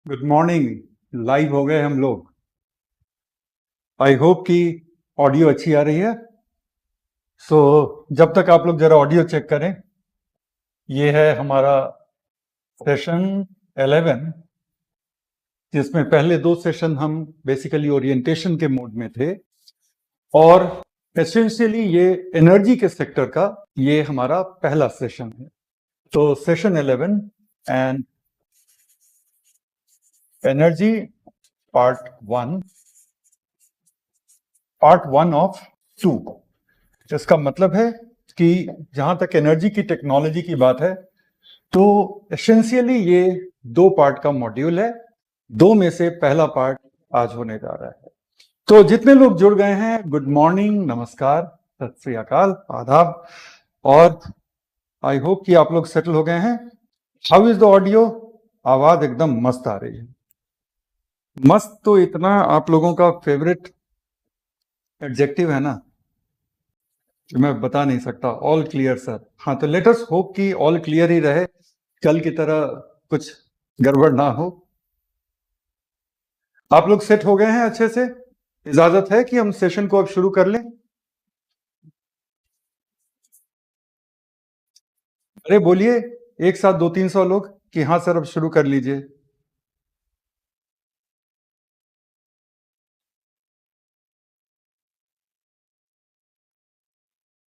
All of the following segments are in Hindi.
Good morning. लाइव हो गए हम लोग। आई होप कि ऑडियो अच्छी आ रही है। जब तक आप लोग जरा ऑडियो चेक करें, ये है हमारा सेशन 11, जिसमें पहले 2 सेशन हम बेसिकली ओरिएंटेशन के मोड में थे और एसेंशियली ये एनर्जी के सेक्टर का ये हमारा पहला सेशन है। तो session 11 and energy part 1 of 2। इसका मतलब है कि जहां तक एनर्जी की टेक्नोलॉजी की बात है तो एसेंशियली ये 2 पार्ट का मॉड्यूल है। 2 में से पहला पार्ट आज होने जा रहा है। तो जितने लोग जुड़ गए हैं, गुड मॉर्निंग, नमस्कार, सत श्री अकाल, आदाब। और आई होप कि आप लोग सेटल हो गए हैं। How is the audio? आवाज एकदम मस्त आ रही है। मस्त तो इतना आप लोगों का फेवरेट एडजेक्टिव है ना कि मैं बता नहीं सकता। All clear sir. हाँ, तो लेट अस होप कि ऑल क्लियर ही रहे, कल की तरह कुछ गड़बड़ ना हो। आप लोग सेट हो गए हैं अच्छे से? इजाजत है कि हम सेशन को अब शुरू कर लें? अरे बोलिए एक साथ 200-300 लोग कि हाँ सर अब शुरू कर लीजिए।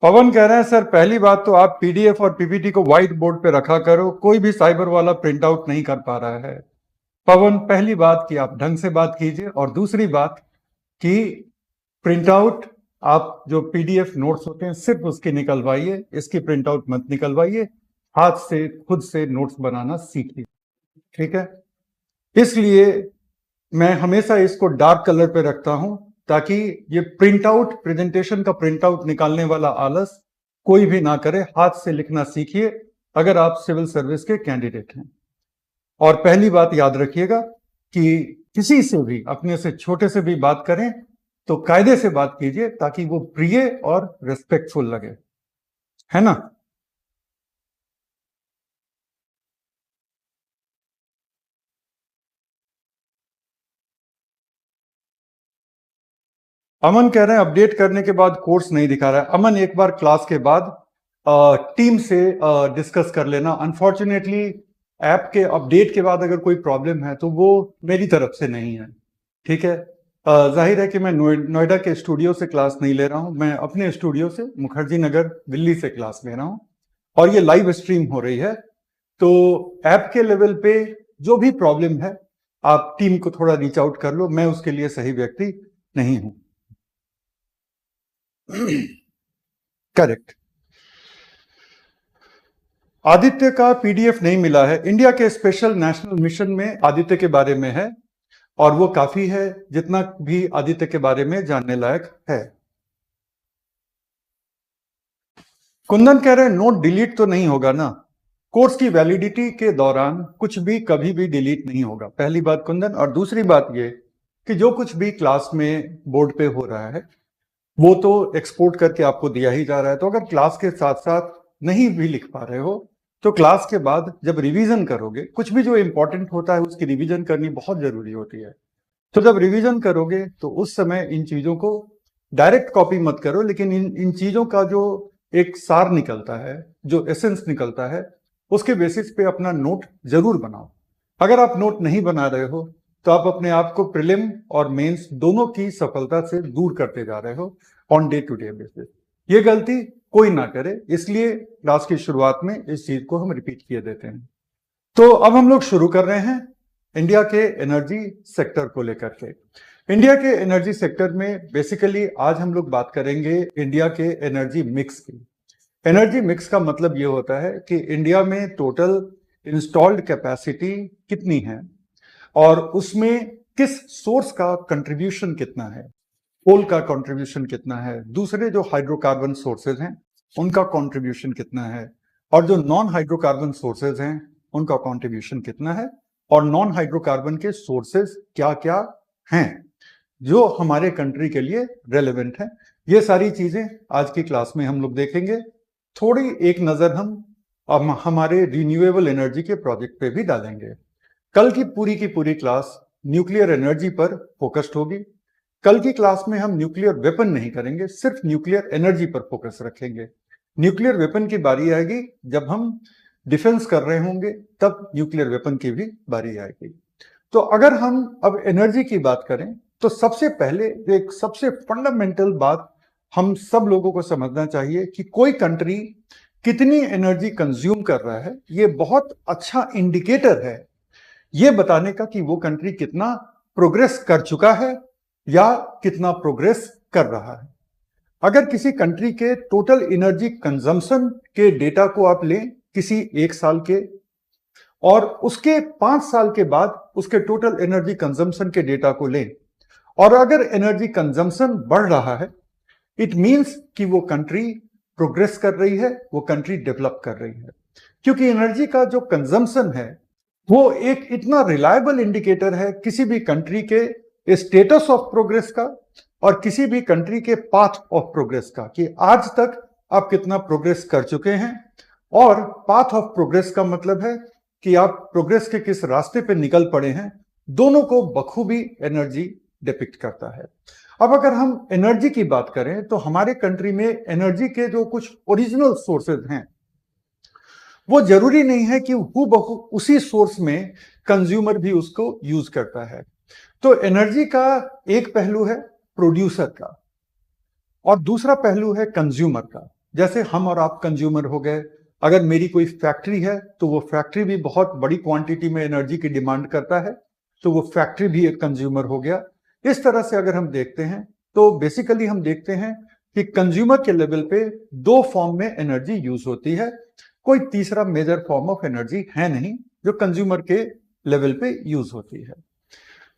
पवन कह रहे हैं सर पहली बात तो आप पीडीएफ और पीपीटी को व्हाइट बोर्ड पे रखा करो, कोई भी साइबर वाला प्रिंट आउट नहीं कर पा रहा है। पवन, पहली बात कि आप ढंग से बात कीजिए, और दूसरी बात कि प्रिंट आउट आप जो पीडीएफ नोट्स होते हैं सिर्फ उसकी निकलवाइए, इसकी प्रिंट आउट मत निकलवाइए। हाथ से खुद से नोट्स बनाना सीखिए, ठीक है? इसलिए मैं हमेशा इसको डार्क कलर पे रखता हूं ताकि ये प्रिंट आउट, प्रेजेंटेशन का प्रिंट आउट निकालने वाला आलस कोई भी ना करे। हाथ से लिखना सीखिए अगर आप सिविल सर्विस के कैंडिडेट हैं। और पहली बात याद रखिएगा कि किसी से भी, अपने से छोटे से भी बात करें तो कायदे से बात कीजिए ताकि वो प्रिय और रिस्पेक्टफुल लगे, है ना? अमन कह रहे हैं अपडेट करने के बाद कोर्स नहीं दिखा रहा है। अमन, एक बार क्लास के बाद टीम से डिस्कस कर लेना। अनफॉर्चुनेटली ऐप के अपडेट के बाद अगर कोई प्रॉब्लम है तो वो मेरी तरफ से नहीं है, ठीक है? जाहिर है कि मैं नोएडा के स्टूडियो से क्लास नहीं ले रहा हूं, मैं अपने स्टूडियो से मुखर्जी नगर दिल्ली से क्लास ले रहा हूं और ये लाइव स्ट्रीम हो रही है। तो ऐप के लेवल पे जो भी प्रॉब्लम है आप टीम को थोड़ा रीच आउट कर लो, मैं उसके लिए सही व्यक्ति नहीं हूं। करेक्ट। आदित्य का पीडीएफ नहीं मिला है। इंडिया के स्पेशल नेशनल मिशन में आदित्य के बारे में है और वो काफी है जितना भी आदित्य के बारे में जानने लायक है। कुंदन कह रहे हैं नोट डिलीट तो नहीं होगा ना? कोर्स की वैलिडिटी के दौरान कुछ भी कभी भी डिलीट नहीं होगा, पहली बात कुंदन। और दूसरी बात ये कि जो कुछ भी क्लास में बोर्ड पे हो रहा है वो तो एक्सपोर्ट करके आपको दिया ही जा रहा है। तो अगर क्लास के साथ साथ नहीं भी लिख पा रहे हो तो क्लास के बाद जब रिवीजन करोगे, कुछ भी जो इंपॉर्टेंट होता है उसकी रिवीजन करनी बहुत जरूरी होती है। तो जब रिवीजन करोगे तो उस समय इन चीजों को डायरेक्ट कॉपी मत करो, लेकिन इन चीजों का जो एक सार निकलता है, जो एसेंस निकलता है, उसके बेसिस पे अपना नोट जरूर बनाओ। अगर आप नोट नहीं बना रहे हो तो आप अपने आप को प्रीलिम और मेंस दोनों की सफलता से दूर करते जा रहे हो on day to day basis. ये गलती कोई ना करे, इसलिए क्लास की शुरुआत में इस चीज को हम रिपीट किए देते हैं। तो अब हम लोग शुरू कर रहे हैं इंडिया के एनर्जी सेक्टर को लेकर के। इंडिया के एनर्जी सेक्टर में बेसिकली आज हम लोग बात करेंगे इंडिया के एनर्जी मिक्स की। एनर्जी मिक्स का मतलब ये होता है कि इंडिया में टोटल इंस्टॉल्ड कैपेसिटी कितनी है और उसमें किस सोर्स का कंट्रीब्यूशन कितना है। कोल का कंट्रीब्यूशन कितना है, दूसरे जो हाइड्रोकार्बन सोर्सेज हैं उनका कंट्रीब्यूशन कितना है, और जो नॉन हाइड्रोकार्बन सोर्सेज हैं उनका कंट्रीब्यूशन कितना है, और नॉन हाइड्रोकार्बन के सोर्सेज क्या क्या हैं जो हमारे कंट्री के लिए रेलेवेंट है। ये सारी चीजें आज की क्लास में हम लोग देखेंगे। थोड़ी एक नजर हम हमारे रिन्यूएबल एनर्जी के प्रोजेक्ट पे भी डालेंगे। कल की पूरी क्लास न्यूक्लियर एनर्जी पर फोकस्ड होगी। कल की क्लास में हम न्यूक्लियर वेपन नहीं करेंगे, सिर्फ न्यूक्लियर एनर्जी पर फोकस रखेंगे। न्यूक्लियर वेपन की बारी आएगी जब हम डिफेंस कर रहे होंगे, तब न्यूक्लियर वेपन की भी बारी आएगी। तो अगर हम अब एनर्जी की बात करें तो सबसे पहले एक सबसे फंडामेंटल बात हम सब लोगों को समझना चाहिए कि कोई कंट्री कितनी एनर्जी कंज्यूम कर रहा है, ये बहुत अच्छा इंडिकेटर है ये बताने का कि वो कंट्री कितना प्रोग्रेस कर चुका है या कितना प्रोग्रेस कर रहा है। अगर किसी कंट्री के टोटल एनर्जी कंजम्पशन के डेटा को आप लें किसी एक साल के, और उसके 5 साल के बाद उसके टोटल एनर्जी कंजम्पशन के डेटा को लें, और अगर एनर्जी कंजम्पशन बढ़ रहा है, इट मींस कि वो कंट्री प्रोग्रेस कर रही है, वो कंट्री डेवलप कर रही है। क्योंकि एनर्जी का जो कंजम्पशन है वो एक इतना रिलायबल इंडिकेटर है किसी भी कंट्री के स्टेटस ऑफ प्रोग्रेस का और किसी भी कंट्री के पाथ ऑफ प्रोग्रेस का, कि आज तक आप कितना प्रोग्रेस कर चुके हैं। और पाथ ऑफ प्रोग्रेस का मतलब है कि आप प्रोग्रेस के किस रास्ते पे निकल पड़े हैं। दोनों को बखूबी एनर्जी डिपिक्ट करता है। अब अगर हम एनर्जी की बात करें तो हमारे कंट्री में एनर्जी के जो कुछ ओरिजिनल सोर्सेज हैं वो जरूरी नहीं है कि हूबहू उसी सोर्स में कंज्यूमर भी उसको यूज करता है। तो एनर्जी का एक पहलू है प्रोड्यूसर का और दूसरा पहलू है कंज्यूमर का। जैसे हम और आप कंज्यूमर हो गए, अगर मेरी कोई फैक्ट्री है तो वो फैक्ट्री भी बहुत बड़ी क्वांटिटी में एनर्जी की डिमांड करता है, तो वो फैक्ट्री भी एक कंज्यूमर हो गया। इस तरह से अगर हम देखते हैं तो बेसिकली हम देखते हैं कि कंज्यूमर के लेवल पे 2 फॉर्म में एनर्जी यूज होती है, कोई तीसरा मेजर फॉर्म ऑफ एनर्जी है नहीं जो कंज्यूमर के लेवल पे यूज होती है।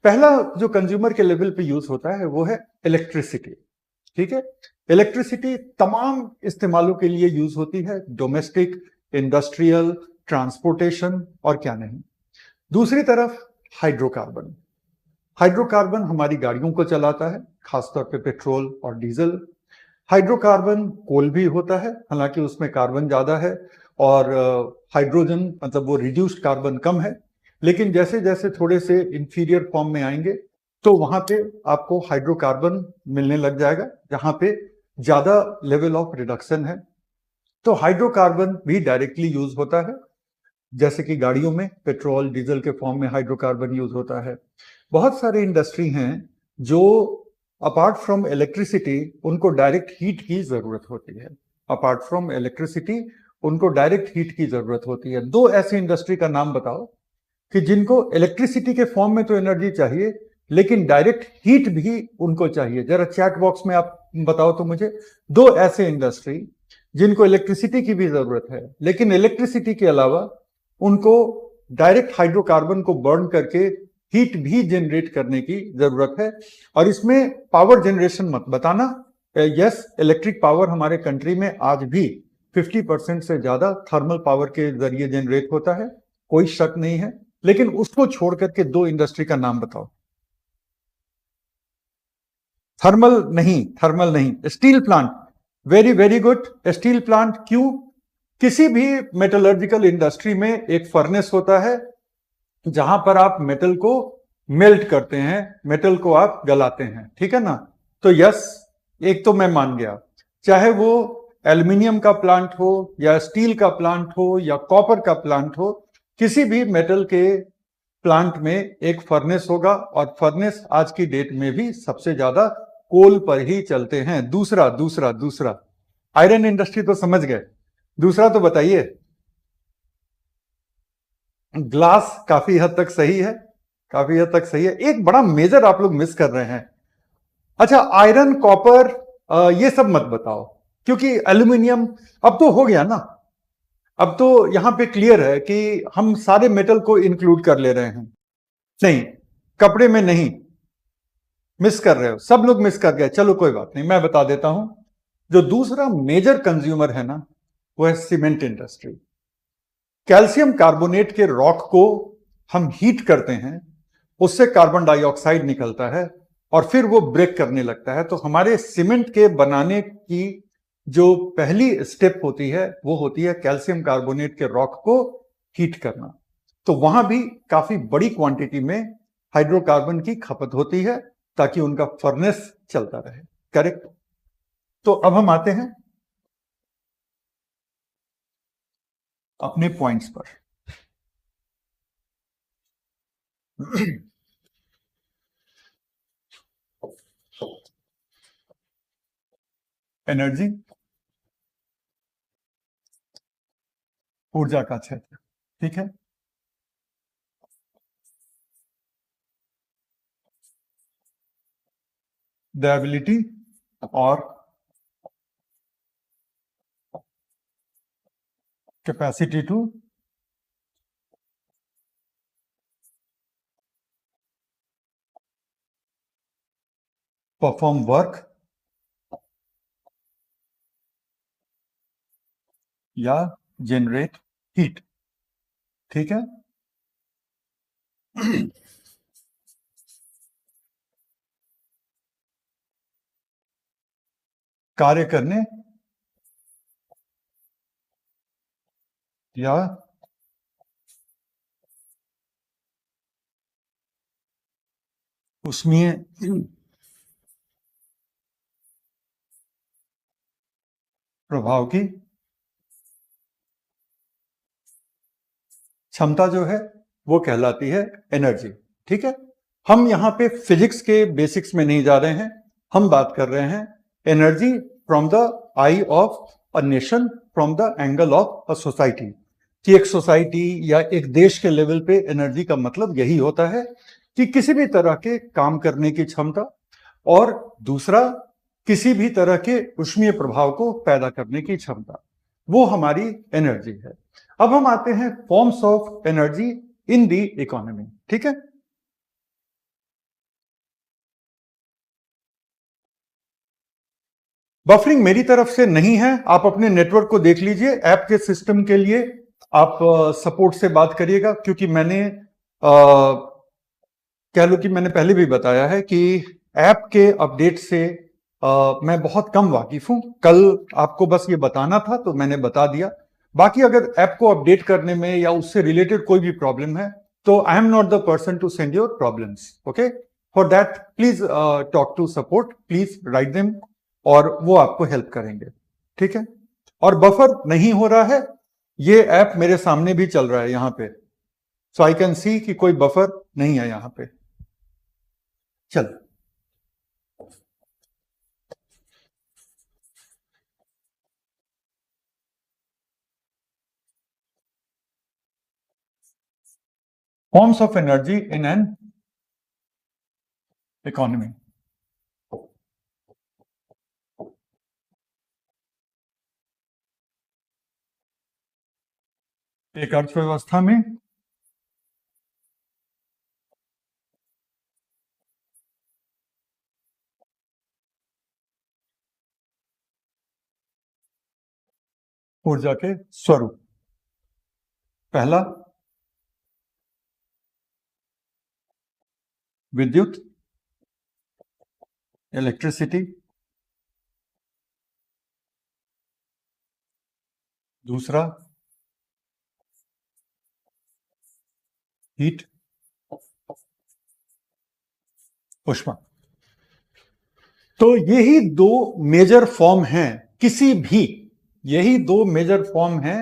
पहला जो कंज्यूमर के लेवल पे यूज होता है वो है इलेक्ट्रिसिटी। ठीक है, इलेक्ट्रिसिटी तमाम इस्तेमालों के लिए यूज होती है, डोमेस्टिक, इंडस्ट्रियल, ट्रांसपोर्टेशन और क्या नहीं। दूसरी तरफ हाइड्रोकार्बन। हाइड्रोकार्बन हमारी गाड़ियों को चलाता है, खासतौर पे पेट्रोल और डीजल। हाइड्रोकार्बन कोल भी होता है, हालांकि उसमें कार्बन ज्यादा है और हाइड्रोजन मतलब वो रिड्यूस्ड कार्बन कम है, लेकिन जैसे जैसे थोड़े से इंफीरियर फॉर्म में आएंगे तो वहां पे आपको हाइड्रोकार्बन मिलने लग जाएगा जहां पे ज्यादा लेवल ऑफ रिडक्शन है। तो हाइड्रोकार्बन भी डायरेक्टली यूज होता है, जैसे कि गाड़ियों में पेट्रोल डीजल के फॉर्म में हाइड्रोकार्बन यूज होता है। बहुत सारे इंडस्ट्री हैं जो अपार्ट फ्रॉम इलेक्ट्रिसिटी उनको डायरेक्ट हीट की जरूरत होती है। अपार्ट फ्रॉम इलेक्ट्रिसिटी उनको डायरेक्ट हीट की जरूरत होती है। 2 ऐसी इंडस्ट्री का नाम बताओ कि जिनको इलेक्ट्रिसिटी के फॉर्म में तो एनर्जी चाहिए लेकिन डायरेक्ट हीट भी उनको चाहिए। जरा चैट बॉक्स में आप बताओ तो मुझे 2 ऐसे इंडस्ट्री जिनको इलेक्ट्रिसिटी की भी जरूरत है लेकिन इलेक्ट्रिसिटी के अलावा उनको डायरेक्ट हाइड्रोकार्बन को बर्न करके हीट भी जनरेट करने की जरूरत है। और इसमें पावर जनरेशन मत बताना, यस इलेक्ट्रिक पावर हमारे कंट्री में आज भी 50% से ज्यादा थर्मल पावर के जरिए जनरेट होता है, कोई शक नहीं है। लेकिन उसको छोड़ करके 2 इंडस्ट्री का नाम बताओ। थर्मल नहीं, steel plant. Very very good, steel plant. क्यों? किसी भी मेटलर्जिकल इंडस्ट्री में एक फर्नेस होता है जहां पर आप मेटल को मेल्ट करते हैं, मेटल को आप गलाते हैं, ठीक है ना। तो यस, एक तो मैं मान गया, चाहे वो एल्युमिनियम का प्लांट हो या स्टील का प्लांट हो या कॉपर का प्लांट हो, किसी भी मेटल के प्लांट में एक फर्नेस होगा और फर्नेस आज की डेट में भी सबसे ज्यादा कोल पर ही चलते हैं। दूसरा आयरन इंडस्ट्री तो समझ गए, दूसरा तो बताइए। ग्लास काफी हद तक सही है, काफी हद तक सही है। एक बड़ा मेजर आप लोग मिस कर रहे हैं। अच्छा, आयरन कॉपर ये सब मत बताओ क्योंकि एल्यूमिनियम अब तो हो गया ना, अब तो यहां पे क्लियर है कि हम सारे मेटल को इंक्लूड कर ले रहे हैं। नहीं, कपड़े में नहीं, मिस कर रहे हो, सब लोग मिस कर गए। चलो कोई बात नहीं, मैं बता देता हूं। जो दूसरा मेजर कंज्यूमर है ना वो है सीमेंट इंडस्ट्री। कैल्शियम कार्बोनेट के रॉक को हम हीट करते हैं, उससे कार्बन डाइऑक्साइड निकलता है और फिर वो ब्रेक करने लगता है। तो हमारे सीमेंट के बनाने की जो पहली स्टेप होती है वो होती है कैल्शियम कार्बोनेट के रॉक को हीट करना। तो वहां भी काफी बड़ी क्वांटिटी में हाइड्रोकार्बन की खपत होती है ताकि उनका फर्नेस चलता रहे। करेक्ट। तो अब हम आते हैं अपने पॉइंट्स पर। एनर्जी, ऊर्जा का क्षेत्र, ठीक है। द एबिलिटी और कैपेसिटी टू परफॉर्म वर्क या जनरेट हीट, ठीक है। कार्य करने या उष्मीय प्रभाव की क्षमता जो है वो कहलाती है एनर्जी, ठीक है। हम यहां पे फिजिक्स के बेसिक्स में नहीं जा रहे हैं, हम बात कर रहे हैं energy from the I of a nation, from the angle of a society, कि एक सोसाइटी या एक देश के लेवल पे एनर्जी का मतलब यही होता है कि किसी भी तरह के काम करने की क्षमता, और दूसरा किसी भी तरह के उष्मीय प्रभाव को पैदा करने की क्षमता, वो हमारी एनर्जी है। अब हम आते हैं forms of energy in the economy, ठीक है। बफरिंग मेरी तरफ से नहीं है, आप अपने नेटवर्क को देख लीजिए। ऐप के सिस्टम के लिए आप सपोर्ट से बात करिएगा, क्योंकि मैंने कह लो कि मैंने पहले भी बताया है कि ऐप के अपडेट से मैं बहुत कम वाकिफ हूं। कल आपको बस ये बताना था तो मैंने बता दिया। बाकी अगर ऐप को अपडेट करने में या उससे रिलेटेड कोई भी प्रॉब्लम है तो I am not the person to send your problems, okay. For that please talk to support, please write them, और वो आपको हेल्प करेंगे, ठीक है। और बफर नहीं हो रहा है, ये ऐप मेरे सामने भी चल रहा है यहां पे, सो आई कैन सी कि कोई बफर नहीं है यहां पे। चल, forms of energy in an economy. एक अर्थव्यवस्था में ऊर्जा के स्वरूप, पहला विद्युत, इलेक्ट्रिसिटी, दूसरा हीट, ऊष्मा। तो यही दो मेजर फॉर्म हैं किसी भी, यही दो मेजर फॉर्म हैं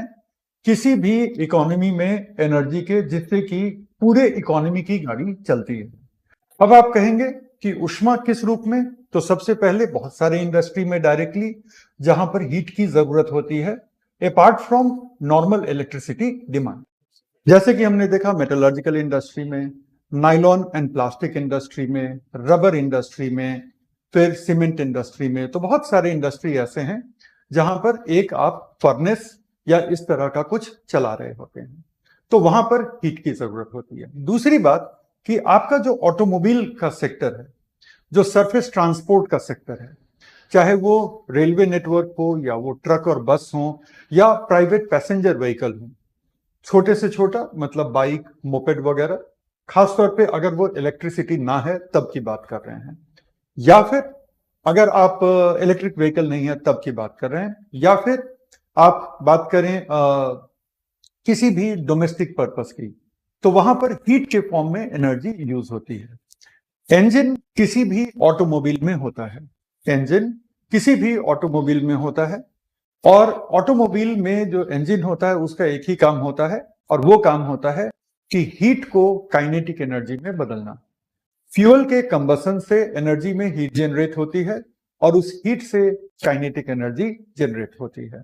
किसी भी इकोनॉमी में एनर्जी के, जिससे कि पूरे इकोनॉमी की गाड़ी चलती है। अब आप कहेंगे कि ऊष्मा किस रूप में, तो सबसे पहले बहुत सारे इंडस्ट्री में डायरेक्टली जहां पर हीट की जरूरत होती है, apart from normal electricity demand, जैसे कि हमने देखा मेटलर्जिकल इंडस्ट्री में, नाइलॉन एंड प्लास्टिक इंडस्ट्री में, रबर इंडस्ट्री में, फिर सीमेंट इंडस्ट्री में। तो बहुत सारे इंडस्ट्री ऐसे हैं जहां पर एक आप फर्नेस या इस तरह का कुछ चला रहे होते हैं, तो वहां पर हीट की जरूरत होती है। दूसरी बात कि आपका जो ऑटोमोबाइल का सेक्टर है, जो सरफेस ट्रांसपोर्ट का सेक्टर है, चाहे वो रेलवे नेटवर्क हो या वो ट्रक और बस हो या प्राइवेट पैसेंजर व्हीकल हो, छोटे से छोटा मतलब बाइक, मोपेड वगैरह, खासतौर पे अगर वो इलेक्ट्रिसिटी ना है तब की बात कर रहे हैं, या फिर अगर आप इलेक्ट्रिक व्हीकल नहीं है तब की बात कर रहे हैं, या फिर आप बात करें किसी भी डोमेस्टिक पर्पस की, तो वहां पर हीट के फॉर्म में एनर्जी यूज होती है। इंजन किसी भी ऑटोमोबाइल में होता है, इंजन किसी भी ऑटोमोबाइल में होता है, और ऑटोमोबाइल में जो इंजन होता है उसका एक ही काम होता है, और वो काम होता है कि हीट को काइनेटिक एनर्जी में बदलना। फ्यूल के कंबसन से एनर्जी में हीट जनरेट होती है, और उस हीट से काइनेटिक एनर्जी जनरेट होती है।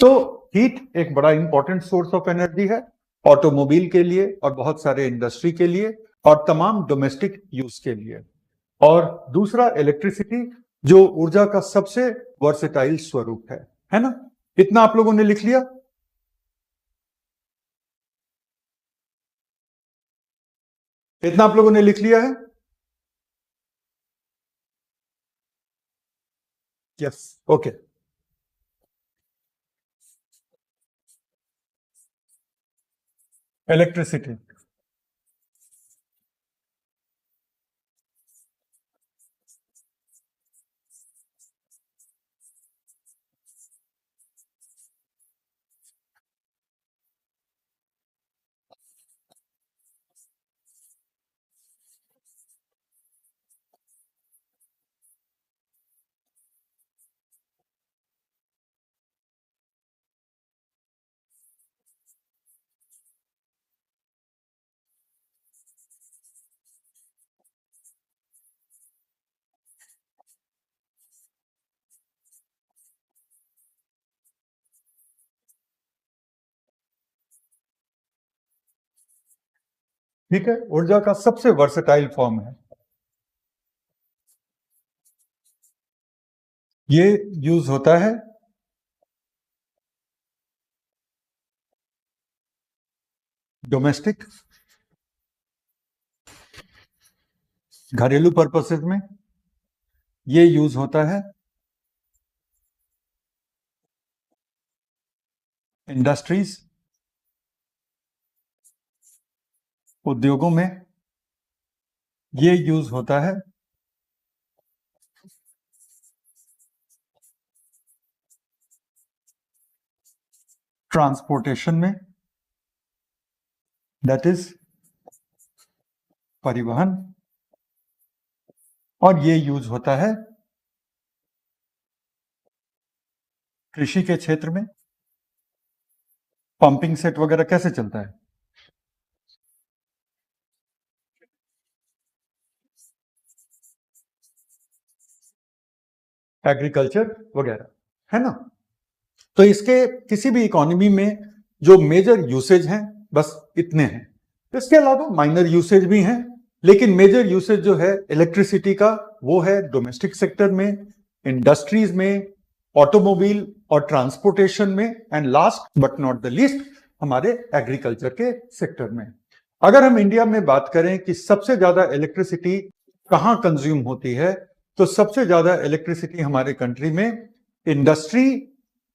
तो हीट एक बड़ा इंपॉर्टेंट सोर्स ऑफ एनर्जी है ऑटोमोबाइल के लिए, और बहुत सारे इंडस्ट्री के लिए, और तमाम डोमेस्टिक यूज के लिए। और दूसरा इलेक्ट्रिसिटी, जो ऊर्जा का सबसे वर्सेटाइल स्वरूप है ना। इतना आप लोगों ने लिख लिया? इतना आप लोगों ने लिख लिया है? Yes, okay. इलेक्ट्रिसिटी ठीक है, ऊर्जा का सबसे वर्सेटाइल फॉर्म है। ये यूज होता है डोमेस्टिक, घरेलू पर्पसेस में। ये यूज होता है इंडस्ट्रीज, उद्योगों में। ये यूज होता है ट्रांसपोर्टेशन में, दैट इज परिवहन। और ये यूज होता है कृषि के क्षेत्र में। पंपिंग सेट वगैरह कैसे चलता है? एग्रीकल्चर वगैरह, है ना। तो इसके किसी भी इकोनॉमी में जो मेजर यूसेज हैं बस इतने हैं। इसके अलावा माइनर यूसेज भी हैं, लेकिन मेजर यूसेज जो है इलेक्ट्रिसिटी का वो है डोमेस्टिक सेक्टर में, इंडस्ट्रीज में, ऑटोमोबाइल और ट्रांसपोर्टेशन में, and last but not the least हमारे एग्रीकल्चर के सेक्टर में। अगर हम इंडिया में बात करें कि सबसे ज्यादा इलेक्ट्रिसिटी कहां कंज्यूम होती है, तो सबसे ज्यादा इलेक्ट्रिसिटी हमारे कंट्री में इंडस्ट्री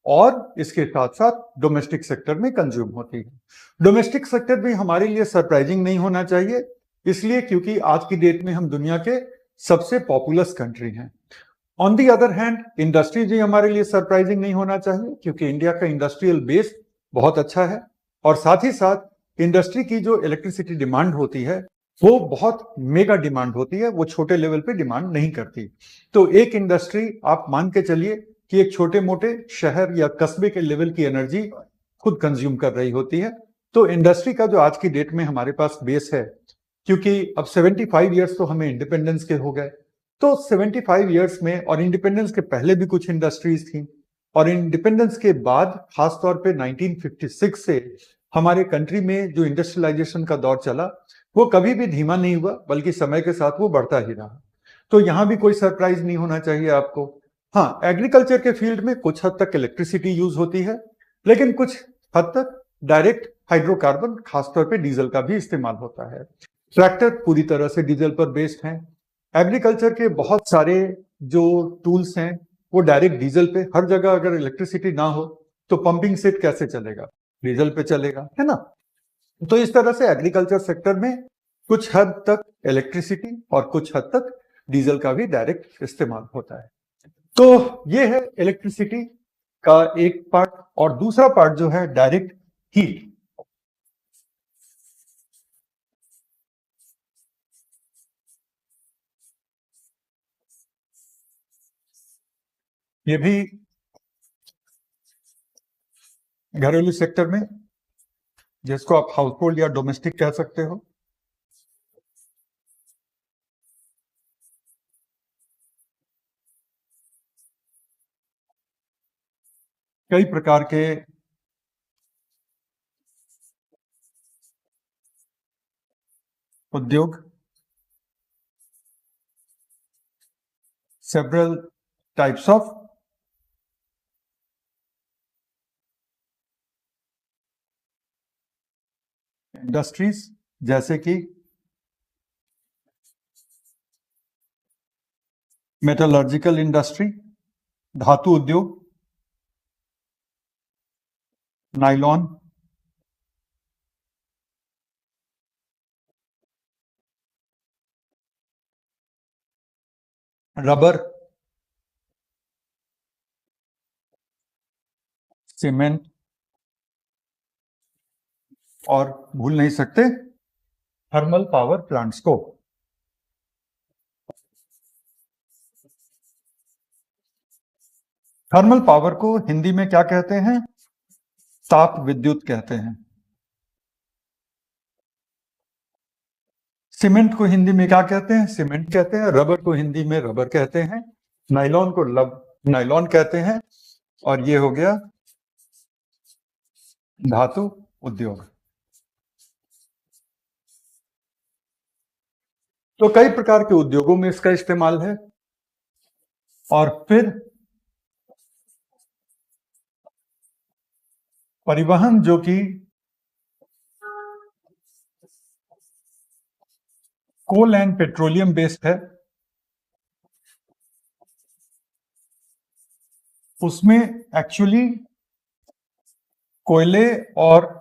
और इसके साथ साथ डोमेस्टिक सेक्टर में कंज्यूम होती है। डोमेस्टिक सेक्टर भी हमारे लिए सरप्राइजिंग नहीं होना चाहिए, इसलिए क्योंकि आज की डेट में हम दुनिया के सबसे पॉपुलस कंट्री हैं। On the other hand industry भी हमारे लिए सरप्राइजिंग नहीं होना चाहिए, क्योंकि इंडिया का इंडस्ट्रियल बेस बहुत अच्छा है, और साथ ही साथ इंडस्ट्री की जो इलेक्ट्रिसिटी डिमांड होती है वो बहुत मेगा डिमांड होती है, वो छोटे लेवल पे डिमांड नहीं करती। तो एक इंडस्ट्री आप मान के चलिए कि एक छोटे मोटे शहर या कस्बे के लेवल की एनर्जी खुद कंज्यूम कर रही होती है। तो इंडस्ट्री का जो आज की डेट में हमारे पास बेस है, क्योंकि अब 75 ईयर्स तो हमें इंडिपेंडेंस के हो गए, तो 75 ईयर्स में, और इंडिपेंडेंस के पहले भी कुछ इंडस्ट्रीज थी, और इंडिपेंडेंस के बाद खासतौर पे 1956 से हमारे कंट्री में जो इंडस्ट्रियलाइजेशन का दौर चला वो कभी भी धीमा नहीं हुआ, बल्कि समय के साथ वो बढ़ता ही रहा। तो यहां भी कोई सरप्राइज नहीं होना चाहिए आपको। हाँ, एग्रीकल्चर के फील्ड में कुछ हद तक इलेक्ट्रिसिटी यूज होती है, लेकिन कुछ हद तक डायरेक्ट हाइड्रोकार्बन, खासतौर पे डीजल का भी इस्तेमाल होता है। ट्रैक्टर पूरी तरह से डीजल पर बेस्ड हैं। एग्रीकल्चर के बहुत सारे जो टूल्स हैं वो डायरेक्ट डीजल पे, हर जगह अगर इलेक्ट्रिसिटी ना हो तो पंपिंग सेट कैसे चलेगा? डीजल पे चलेगा, है ना। तो इस तरह से एग्रीकल्चर सेक्टर में कुछ हद तक इलेक्ट्रिसिटी और कुछ हद तक डीजल का भी डायरेक्ट इस्तेमाल होता है। तो ये है इलेक्ट्रिसिटी का एक पार्ट, और दूसरा पार्ट जो है डायरेक्ट हीट। ये भी घरेलू सेक्टर में, जिसको आप हाउस होल्ड या डोमेस्टिक कह सकते हो। कई प्रकार के उद्योग, several types of इंडस्ट्रीज, जैसे कि मेटलर्जिकल इंडस्ट्री, धातु उद्योग, नाइलॉन, रबर, सीमेंट, और भूल नहीं सकते थर्मल पावर प्लांट्स को। थर्मल पावर को हिंदी में क्या कहते हैं? ताप विद्युत कहते हैं। सीमेंट को हिंदी में क्या कहते हैं? सीमेंट कहते हैं। रबर को हिंदी में रबर कहते हैं। नाइलॉन को नाइलॉन कहते हैं। और ये हो गया धातु उद्योग। तो कई प्रकार के उद्योगों में इसका इस्तेमाल है। और फिर परिवहन, जो कि कोल एंड पेट्रोलियम बेस्ड है, उसमें एक्चुअली कोयले और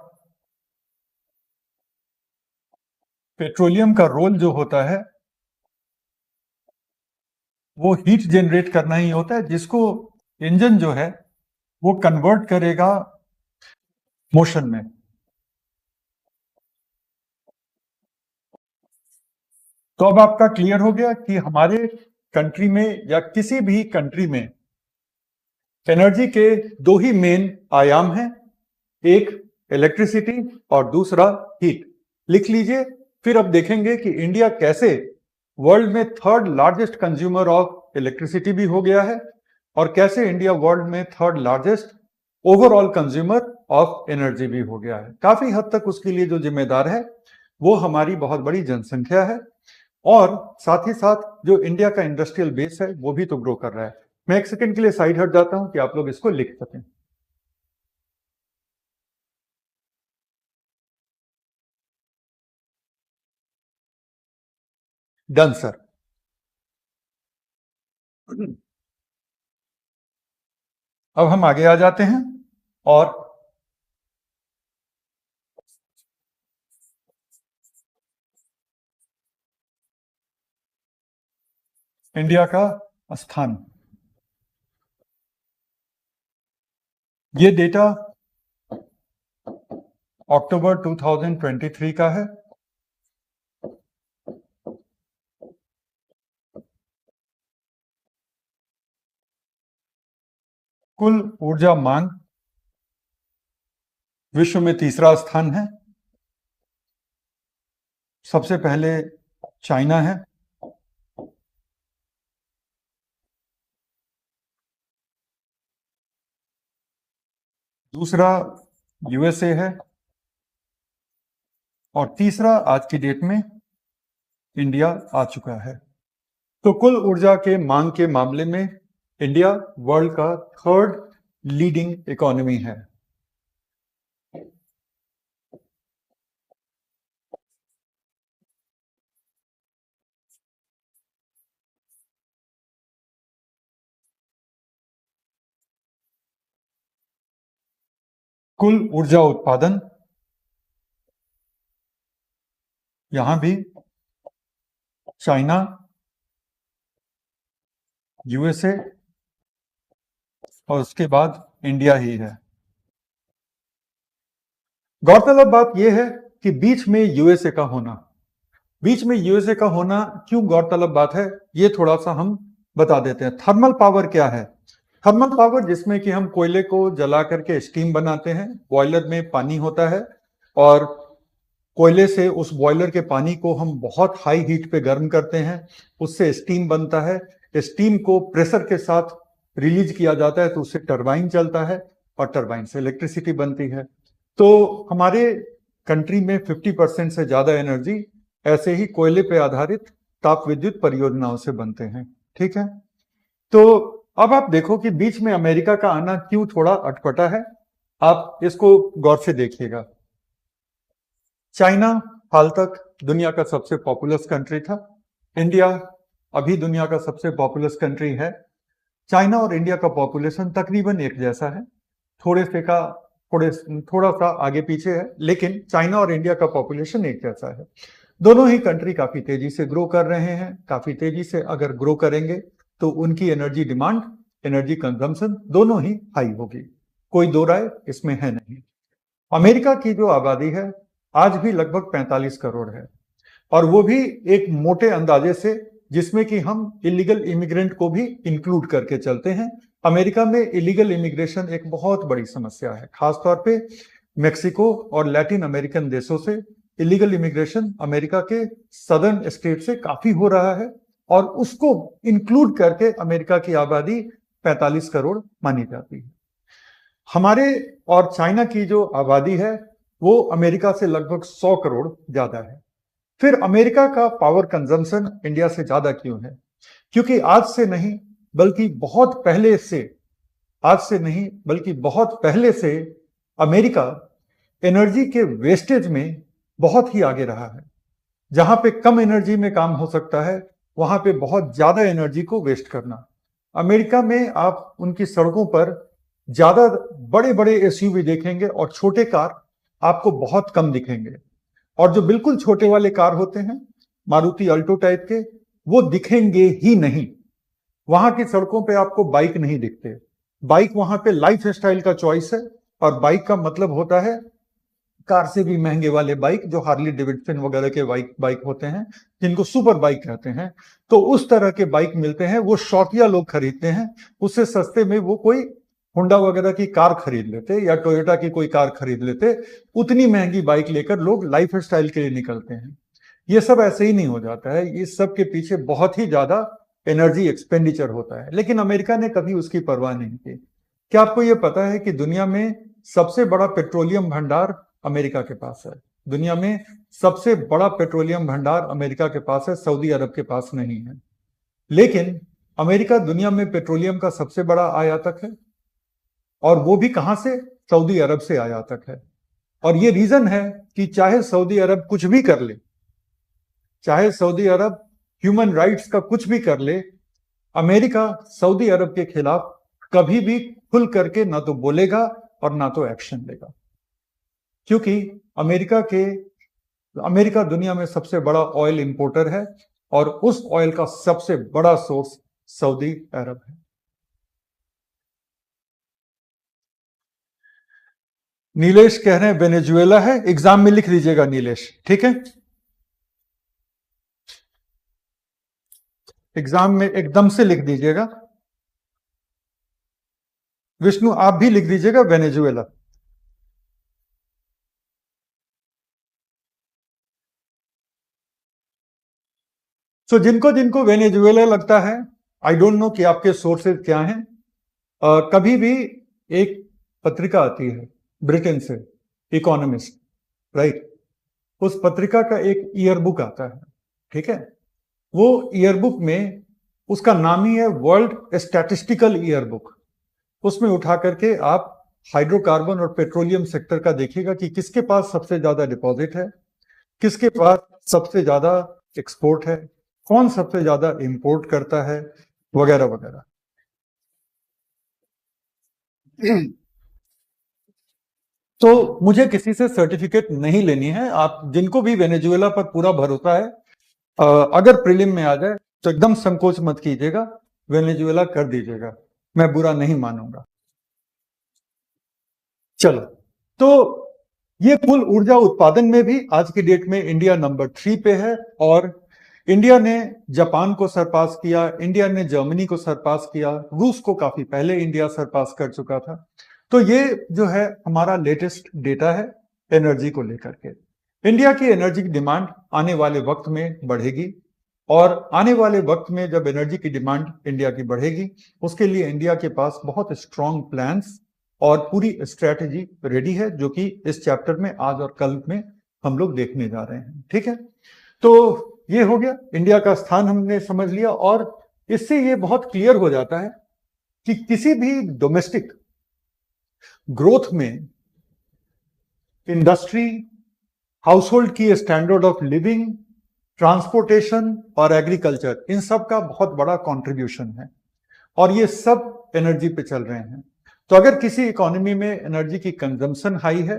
पेट्रोलियम का रोल जो होता है वो हीट जनरेट करना ही होता है, जिसको इंजन जो है वो कन्वर्ट करेगा मोशन में। तो अब आपका क्लियर हो गया कि हमारे कंट्री में या किसी भी कंट्री में एनर्जी के दो ही मेन आयाम हैं, एक इलेक्ट्रिसिटी और दूसरा हीट। लिख लीजिए। फिर अब देखेंगे कि इंडिया कैसे वर्ल्ड में third largest consumer of electricity भी हो गया है, और कैसे इंडिया वर्ल्ड में third largest overall consumer of energy भी हो गया है। काफी हद तक उसके लिए जो जिम्मेदार है वो हमारी बहुत बड़ी जनसंख्या है, और साथ ही साथ जो इंडिया का इंडस्ट्रियल बेस है वो भी तो ग्रो कर रहा है। मैं एक सेकंड के लिए साइड हट जाता हूं कि आप लोग इसको लिख सकें। Done sir. अब हम आगे आ जाते हैं और इंडिया का स्थान। ये डेटा अक्टूबर 2023 का है। कुल ऊर्जा मांग विश्व में तीसरा स्थान है। सबसे पहले चाइना है, दूसरा यूएसए है, और तीसरा आज की डेट में इंडिया आ चुका है। तो कुल ऊर्जा के मांग के मामले में इंडिया वर्ल्ड का थर्ड लीडिंग इकोनॉमी है। कुल ऊर्जा उत्पादन यहां भी चाइना, यूएसए और उसके बाद इंडिया ही है। गौरतलब बात यह है कि बीच में यूएसए का होना, क्यों गौरतलब बात है ये थोड़ा सा हम बता देते हैं। थर्मल पावर क्या है? थर्मल पावर जिसमें कि हम कोयले को जला करके स्टीम बनाते हैं, बॉयलर में पानी होता है और कोयले से उस बॉयलर के पानी को हम बहुत हाई हीट पे गर्म करते हैं, उससे स्टीम बनता है। स्टीम को प्रेशर के साथ रिलीज किया जाता है तो उससे टरबाइन चलता है और टरबाइन से इलेक्ट्रिसिटी बनती है। तो हमारे कंट्री में 50% से ज्यादा एनर्जी ऐसे ही कोयले पे आधारित ताप विद्युत परियोजनाओं से बनते हैं। ठीक है, तो अब आप देखो कि बीच में अमेरिका का आना क्यों थोड़ा अटपटा है। आप इसको गौर से देखिएगा। चाइना हाल तक दुनिया का सबसे पॉपुलस कंट्री था। इंडिया अभी दुनिया का सबसे पॉपुलस कंट्री है। चाइना और इंडिया का पॉपुलेशन तकरीबन एक जैसा है, थोड़ा सा आगे पीछे है, लेकिन चाइना और इंडिया का पॉपुलेशन एक जैसा है। दोनों ही कंट्री काफी तेजी से ग्रो कर रहे हैं। काफी तेजी से अगर ग्रो करेंगे तो उनकी एनर्जी डिमांड, एनर्जी कंजम्पशन दोनों ही हाई होगी, कोई दो राय इसमें है नहीं। अमेरिका की जो आबादी है आज भी लगभग 45 करोड़ है, और वो भी एक मोटे अंदाजे से, जिसमें कि हम इलीगल इमिग्रेंट को भी इंक्लूड करके चलते हैं। अमेरिका में इलीगल इमिग्रेशन एक बहुत बड़ी समस्या है, खासतौर पे मेक्सिको और लैटिन अमेरिकन देशों से इलीगल इमिग्रेशन अमेरिका के सदर्न स्टेट से काफी हो रहा है, और उसको इंक्लूड करके अमेरिका की आबादी 45 करोड़ मानी जाती है। हमारे और चाइना की जो आबादी है वो अमेरिका से लगभग 100 करोड़ ज्यादा है। फिर अमेरिका का पावर कंजम्पशन इंडिया से ज्यादा क्यों है? क्योंकि आज से नहीं बल्कि बहुत पहले से अमेरिका एनर्जी के वेस्टेज में बहुत ही आगे रहा है। जहां पे कम एनर्जी में काम हो सकता है वहां पे बहुत ज्यादा एनर्जी को वेस्ट करना। अमेरिका में आप उनकी सड़कों पर ज्यादा बड़े बड़े एसयूवी देखेंगे और छोटे कार आपको बहुत कम दिखेंगे, और जो बिल्कुल छोटे वाले कार होते हैं मारुति अल्टो टाइप के, वो दिखेंगे ही नहीं। वहां की सड़कों पे आपको बाइक नहीं दिखते। बाइक वहां पे लाइफ स्टाइल का चॉइस है, और बाइक का मतलब होता है कार से भी महंगे वाले बाइक, जो हार्ली डेविडसन वगैरह के बाइक होते हैं, जिनको सुपर बाइक कहते हैं। तो उस तरह के बाइक मिलते हैं, वो शौकिया लोग खरीदते हैं। उससे सस्ते में वो कोई होंडा वगैरह की कार खरीद लेते या टोयोटा की कोई कार खरीद लेते। उतनी महंगी बाइक लेकर लोग लाइफ स्टाइल के लिए निकलते हैं। ये सब ऐसे ही नहीं हो जाता है, इस सब के पीछे बहुत ही ज्यादा एनर्जी एक्सपेंडिचर होता है, लेकिन अमेरिका ने कभी उसकी परवाह नहीं की। क्या आपको यह पता है कि दुनिया में सबसे बड़ा पेट्रोलियम भंडार अमेरिका के पास है? दुनिया में सबसे बड़ा पेट्रोलियम भंडार अमेरिका के पास है, सऊदी अरब के पास नहीं है। लेकिन अमेरिका दुनिया में पेट्रोलियम का सबसे बड़ा आयातक है, और वो भी कहां से? सऊदी अरब से आयातक है। और ये रीजन है कि चाहे सऊदी अरब कुछ भी कर ले, चाहे सऊदी अरब ह्यूमन राइट्स का कुछ भी कर ले, अमेरिका सऊदी अरब के खिलाफ कभी भी खुल करके ना तो बोलेगा और ना तो एक्शन लेगा। क्योंकि अमेरिका दुनिया में सबसे बड़ा ऑयल इंपोर्टर है, और उस ऑयल का सबसे बड़ा सोर्स सऊदी अरब है। नीलेश कह रहे हैं वेनेजुएला है, एग्जाम में लिख लीजिएगा नीलेश, ठीक है? एग्जाम में एकदम से लिख दीजिएगा। विष्णु आप भी लिख दीजिएगा वेनेजुएला। सो जिनको जिनको वेनेजुएला लगता है, आई डोंट नो कि आपके सोर्सेज क्या हैं। कभी भी एक पत्रिका आती है ब्रिटेन से, इकोनॉमिस्ट, राइट? उस पत्रिका का एक ईयरबुक आता है, ठीक है? वो ईयरबुक में उसका नाम ही है वर्ल्ड स्टैटिस्टिकल ईयरबुक। उसमें उठा करके आप हाइड्रोकार्बन और पेट्रोलियम सेक्टर का देखिएगा कि किसके पास सबसे ज्यादा डिपॉजिट है, किसके पास सबसे ज्यादा एक्सपोर्ट है, कौन सबसे ज्यादा इंपोर्ट करता है, वगैरह वगैरह। तो मुझे किसी से सर्टिफिकेट नहीं लेनी है। आप जिनको भी वेनेजुएला पर पूरा भरोसा है, अगर प्रीलिम में आ जाए तो एकदम संकोच मत कीजिएगा, वेनेजुएला कर दीजिएगा, मैं बुरा नहीं मानूंगा। चलो, तो ये कुल ऊर्जा उत्पादन में भी आज की डेट में इंडिया नंबर 3 पे है, और इंडिया ने जापान को सरपास किया, इंडिया ने जर्मनी को सरपास किया, रूस को काफी पहले इंडिया सरपास कर चुका था। तो ये जो है हमारा लेटेस्ट डेटा है एनर्जी को लेकर के। इंडिया की एनर्जी की डिमांड आने वाले वक्त में बढ़ेगी, और आने वाले वक्त में जब एनर्जी की डिमांड इंडिया की बढ़ेगी, उसके लिए इंडिया के पास बहुत स्ट्रॉन्ग प्लान्स और पूरी स्ट्रेटेजी रेडी है, जो कि इस चैप्टर में आज और कल में हम लोग देखने जा रहे हैं। ठीक है, तो ये हो गया, इंडिया का स्थान हमने समझ लिया, और इससे ये बहुत क्लियर हो जाता है कि किसी भी डोमेस्टिक ग्रोथ में इंडस्ट्री, हाउसहोल्ड की स्टैंडर्ड ऑफ लिविंग, ट्रांसपोर्टेशन और एग्रीकल्चर, इन सब का बहुत बड़ा कंट्रीब्यूशन है, और ये सब एनर्जी पे चल रहे हैं। तो अगर किसी इकोनॉमी में एनर्जी की कंजम्पशन हाई है,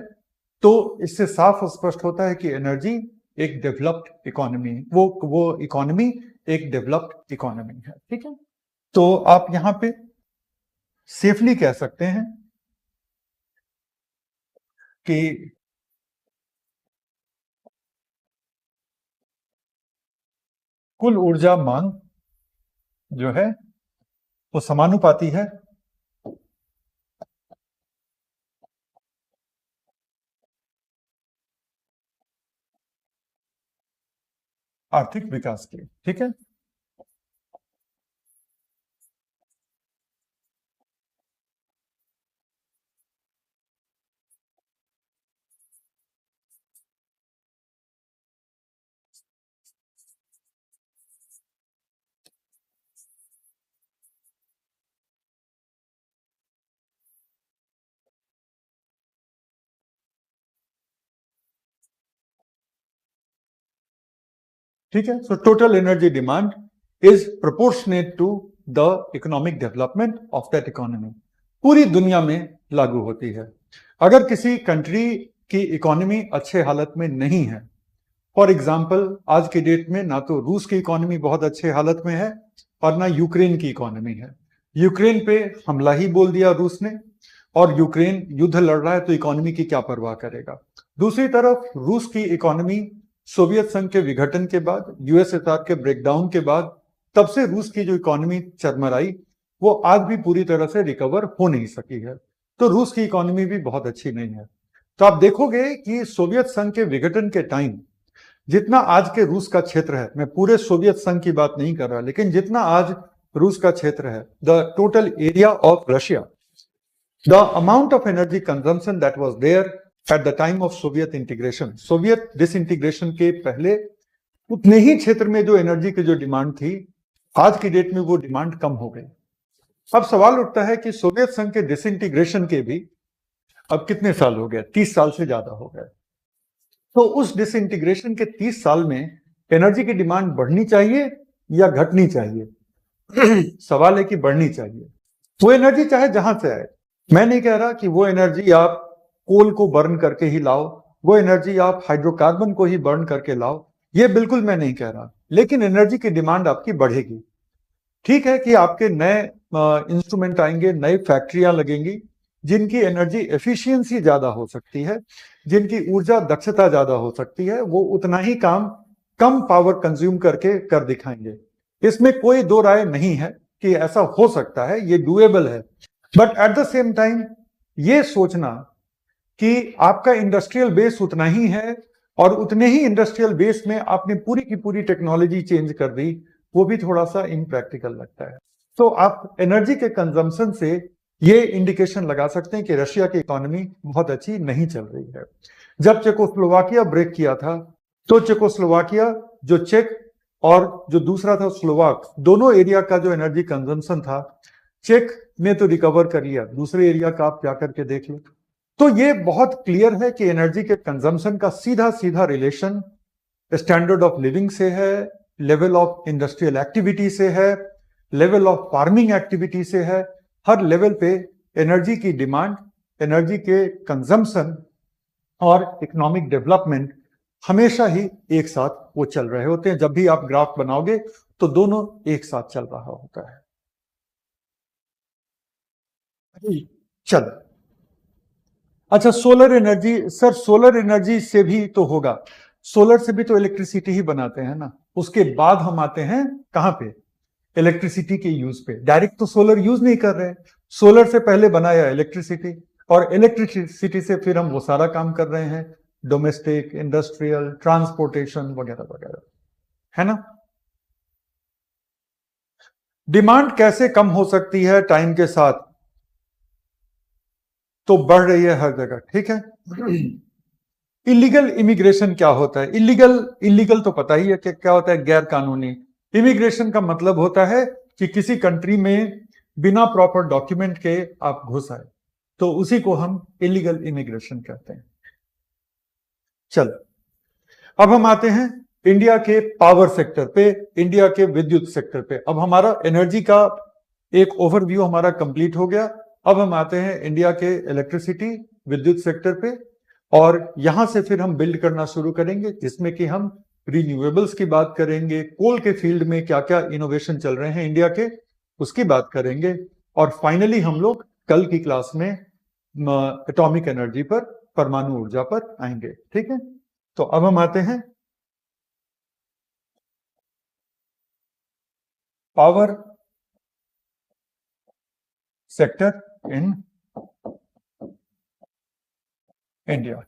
तो इससे साफ स्पष्ट होता है कि एनर्जी एक डेवलप्ड इकोनॉमी, वो इकोनॉमी एक डेवलप्ड इकोनॉमी है। ठीक है, तो आप यहां पे सेफली कह सकते हैं कि कुल ऊर्जा मांग जो है वो समानुपाती है आर्थिक विकास की। ठीक है, ठीक है। So total energy demand is proportionate to the economic development of that economy. पूरी दुनिया में लागू होती है। अगर किसी कंट्री की इकोनॉमी अच्छे हालत में नहीं है, फॉर एग्जाम्पल आज की डेट में ना तो रूस की इकोनॉमी बहुत अच्छे हालत में है और ना यूक्रेन की इकोनॉमी है। यूक्रेन पे हमला ही बोल दिया रूस ने, और यूक्रेन युद्ध लड़ रहा है, तो इकोनॉमी की क्या परवाह करेगा। दूसरी तरफ रूस की इकोनॉमी सोवियत संघ के विघटन के बाद, यूएसएसआर के ब्रेकडाउन के बाद, तब से रूस की जो इकोनॉमी चरमराई, वो आज भी पूरी तरह से रिकवर हो नहीं सकी है। तो रूस की इकोनॉमी भी बहुत अच्छी नहीं है। तो आप देखोगे कि सोवियत संघ के विघटन के टाइम जितना आज के रूस का क्षेत्र है, मैं पूरे सोवियत संघ की बात नहीं कर रहा, लेकिन जितना आज रूस का क्षेत्र है, the total area of Russia, the amount of energy consumption that was there at the time of Soviet integration, Soviet disintegration के पहले, उतने ही क्षेत्र में जो एनर्जी की जो डिमांड थी, आज की डेट में वो डिमांड कम हो गई। अब सवाल उठता है कि सोवियत संघ के डिसइंटीग्रेशन के भी अब कितने साल हो गए? 30 साल से ज्यादा हो गए। तो उस डिसइंटीग्रेशन के 30 साल में एनर्जी की डिमांड बढ़नी चाहिए या घटनी चाहिए? सवाल है कि बढ़नी चाहिए। वो एनर्जी चाहे जहां से आए, मैं नहीं कह रहा कि वो एनर्जी आप कोल को बर्न करके ही लाओ, वो एनर्जी आप हाइड्रोकार्बन को ही बर्न करके लाओ, ये बिल्कुल मैं नहीं कह रहा, लेकिन एनर्जी की डिमांड आपकी बढ़ेगी। ठीक है कि आपके नए इंस्ट्रूमेंट आएंगे, नई फैक्ट्रियां लगेंगी, जिनकी एनर्जी एफिशिएंसी ज्यादा हो सकती है, जिनकी ऊर्जा दक्षता ज्यादा हो सकती है, वो उतना ही काम कम पावर कंज्यूम करके कर दिखाएंगे। इसमें कोई दो राय नहीं है कि ऐसा हो सकता है, ये डूएबल है। But at the same time ये सोचना कि आपका इंडस्ट्रियल बेस उतना ही है और उतने ही इंडस्ट्रियल बेस में आपने पूरी की पूरी टेक्नोलॉजी चेंज कर दी, वो भी थोड़ा सा इम्प्रैक्टिकल लगता है। तो आप एनर्जी के कंजम्पशन से ये इंडिकेशन लगा सकते हैं कि रशिया की इकोनॉमी बहुत अच्छी नहीं चल रही है। जब चेकोस्लोवाकिया ब्रेक किया था, तो चेकोस्लोवाकिया, जो चेक और जो दूसरा था स्लोवाक, दोनों एरिया का जो एनर्जी कंजम्पशन था, चेक ने तो रिकवर कर लिया, दूसरे एरिया का आप जाकर के देख लो। तो ये बहुत क्लियर है कि एनर्जी के कंजम्पशन का सीधा सीधा रिलेशन स्टैंडर्ड ऑफ लिविंग से है, लेवल ऑफ इंडस्ट्रियल एक्टिविटी से है, लेवल ऑफ फार्मिंग एक्टिविटी से है। हर लेवल पे एनर्जी की डिमांड, एनर्जी के कंजम्पशन और इकोनॉमिक डेवलपमेंट हमेशा ही एक साथ वो चल रहे होते हैं। जब भी आप ग्राफ बनाओगे तो दोनों एक साथ चल रहा होता है। चल, अच्छा, solar energy, sir solar energy से भी तो होगा, सोलर से भी तो इलेक्ट्रिसिटी ही बनाते हैं ना। उसके बाद हम आते हैं कहां पे, इलेक्ट्रिसिटी के यूज पे। डायरेक्ट तो सोलर यूज नहीं कर रहे हैं, सोलर से पहले बनाया इलेक्ट्रिसिटी, और इलेक्ट्रिसिटी से फिर हम वो सारा काम कर रहे हैं, डोमेस्टिक, इंडस्ट्रियल, ट्रांसपोर्टेशन वगैरह वगैरह, है ना। डिमांड कैसे कम हो सकती है टाइम के साथ, तो बढ़ रही है हर जगह, ठीक है। इलीगल इमिग्रेशन क्या होता है, इलीगल इलीगल तो पता ही है कि क्या होता है, गैर कानूनी। इमिग्रेशन का मतलब होता है कि किसी कंट्री में बिना प्रॉपर डॉक्यूमेंट के आप घुस आए, तो उसी को हम इलीगल इमिग्रेशन कहते हैं। चलो अब हम आते हैं इंडिया के पावर सेक्टर पे, इंडिया के विद्युत सेक्टर पे। अब हमारा एनर्जी का एक ओवरव्यू हमारा कंप्लीट हो गया। अब हम आते हैं इंडिया के इलेक्ट्रिसिटी विद्युत सेक्टर पे, और यहां से फिर हम बिल्ड करना शुरू करेंगे, जिसमें कि हम रिन्यूएबल्स की बात करेंगे, कोल के फील्ड में क्या क्या इनोवेशन चल रहे हैं इंडिया के, उसकी बात करेंगे, और फाइनली हम लोग कल की क्लास में एटॉमिक एनर्जी पर, परमाणु ऊर्जा पर आएंगे, ठीक है। तो अब हम आते हैं पावर सेक्टर इन इंडिया।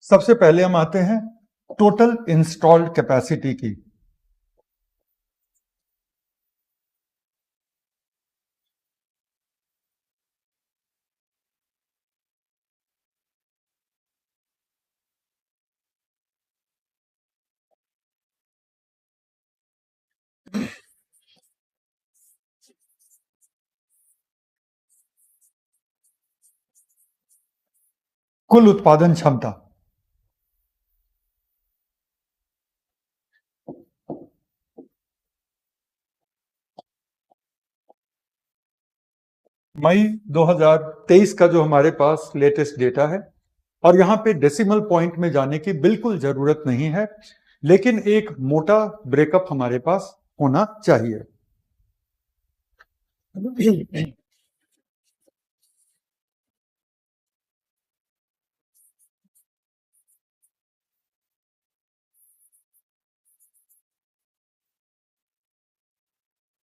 सबसे पहले हम आते हैं टोटल इंस्टॉल्ड कैपेसिटी की। कुल उत्पादन क्षमता, मई 2023 का जो हमारे पास लेटेस्ट डेटा है, और यहां पे डेसिमल पॉइंट में जाने की बिल्कुल जरूरत नहीं है, लेकिन एक मोटा ब्रेकअप हमारे पास होना चाहिए।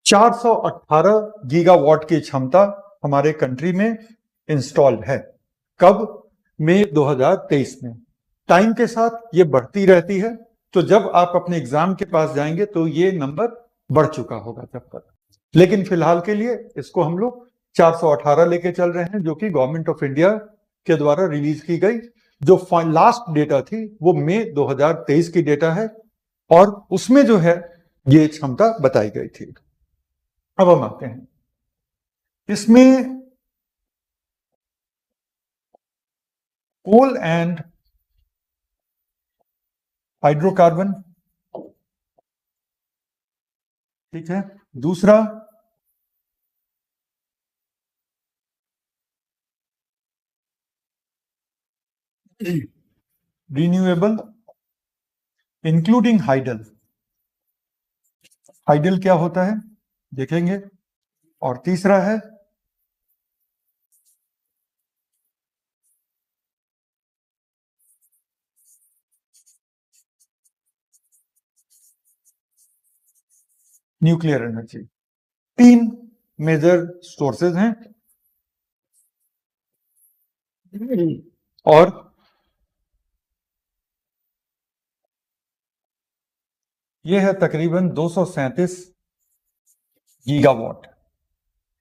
418 गीगावाट की क्षमता हमारे कंट्री में इंस्टॉल्ड है। कब? मई 2023 में। टाइम के साथ ये बढ़ती रहती है, तो जब आप अपने एग्जाम के पास जाएंगे तो ये नंबर बढ़ चुका होगा तब तक, लेकिन फिलहाल के लिए इसको हम लोग 418 लेके चल रहे हैं, जो कि गवर्नमेंट ऑफ इंडिया के द्वारा रिलीज की गई जो लास्ट डेटा थी वो मई 2023 की डेटा है, और उसमें जो है ये क्षमता बताई गई थी। अब हम आते हैं इसमें कोल एंड हाइड्रोकार्बन, ठीक है। दूसरा रिन्यूएबल इंक्लूडिंग हाइडल। हाइडल क्या होता है देखेंगे। और तीसरा है न्यूक्लियर एनर्जी। तीन मेजर सोर्सेज हैं, और यह है तकरीबन 237 गीगावाट,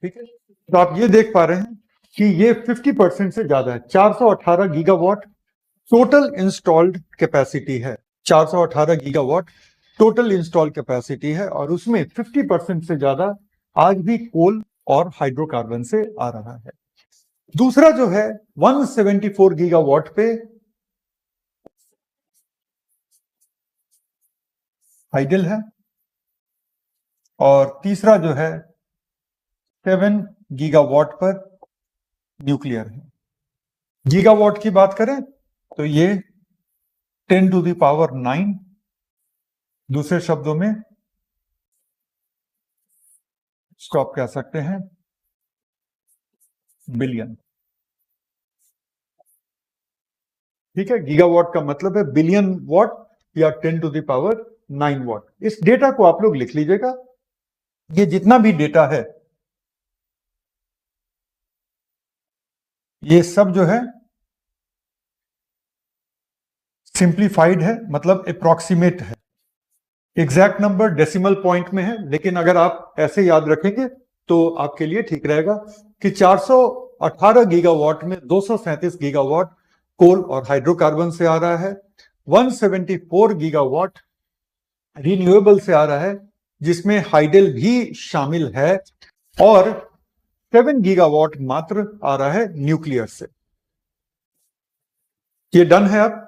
ठीक है। तो आप ये देख पा रहे हैं कि ये 50% से ज्यादा है। 418 गीगावाट टोटल इंस्टॉल्ड कैपेसिटी है, 418 गीगावाट टोटल इंस्टॉल कैपेसिटी है, और उसमें 50% से ज्यादा आज भी कोल और हाइड्रोकार्बन से आ रहा है। दूसरा जो है 174 गीगावाट पे हाइडल है, और तीसरा जो है 7 गीगावाट पर न्यूक्लियर है। गीगावाट की बात करें तो ये 10⁹, दूसरे शब्दों में इसको आप कह सकते हैं बिलियन। ठीक है, गीगावाट का मतलब है बिलियन वाट या 10⁹ वाट। इस डेटा को आप लोग लिख लीजिएगा। ये जितना भी डेटा है ये सब जो है सिंप्लीफाइड है, मतलब अप्रोक्सीमेट है। एग्जैक्ट नंबर डेसिमल पॉइंट में है, लेकिन अगर आप ऐसे याद रखेंगे तो आपके लिए ठीक रहेगा कि 418 गीगावाट में 237 गीगावाट कोल और हाइड्रोकार्बन से आ रहा है, 174 गीगावाट रिन्यूएबल से आ रहा है जिसमें हाइडल भी शामिल है, और 7 गीगावाट मात्र आ रहा है न्यूक्लियर से। ये डन है। अब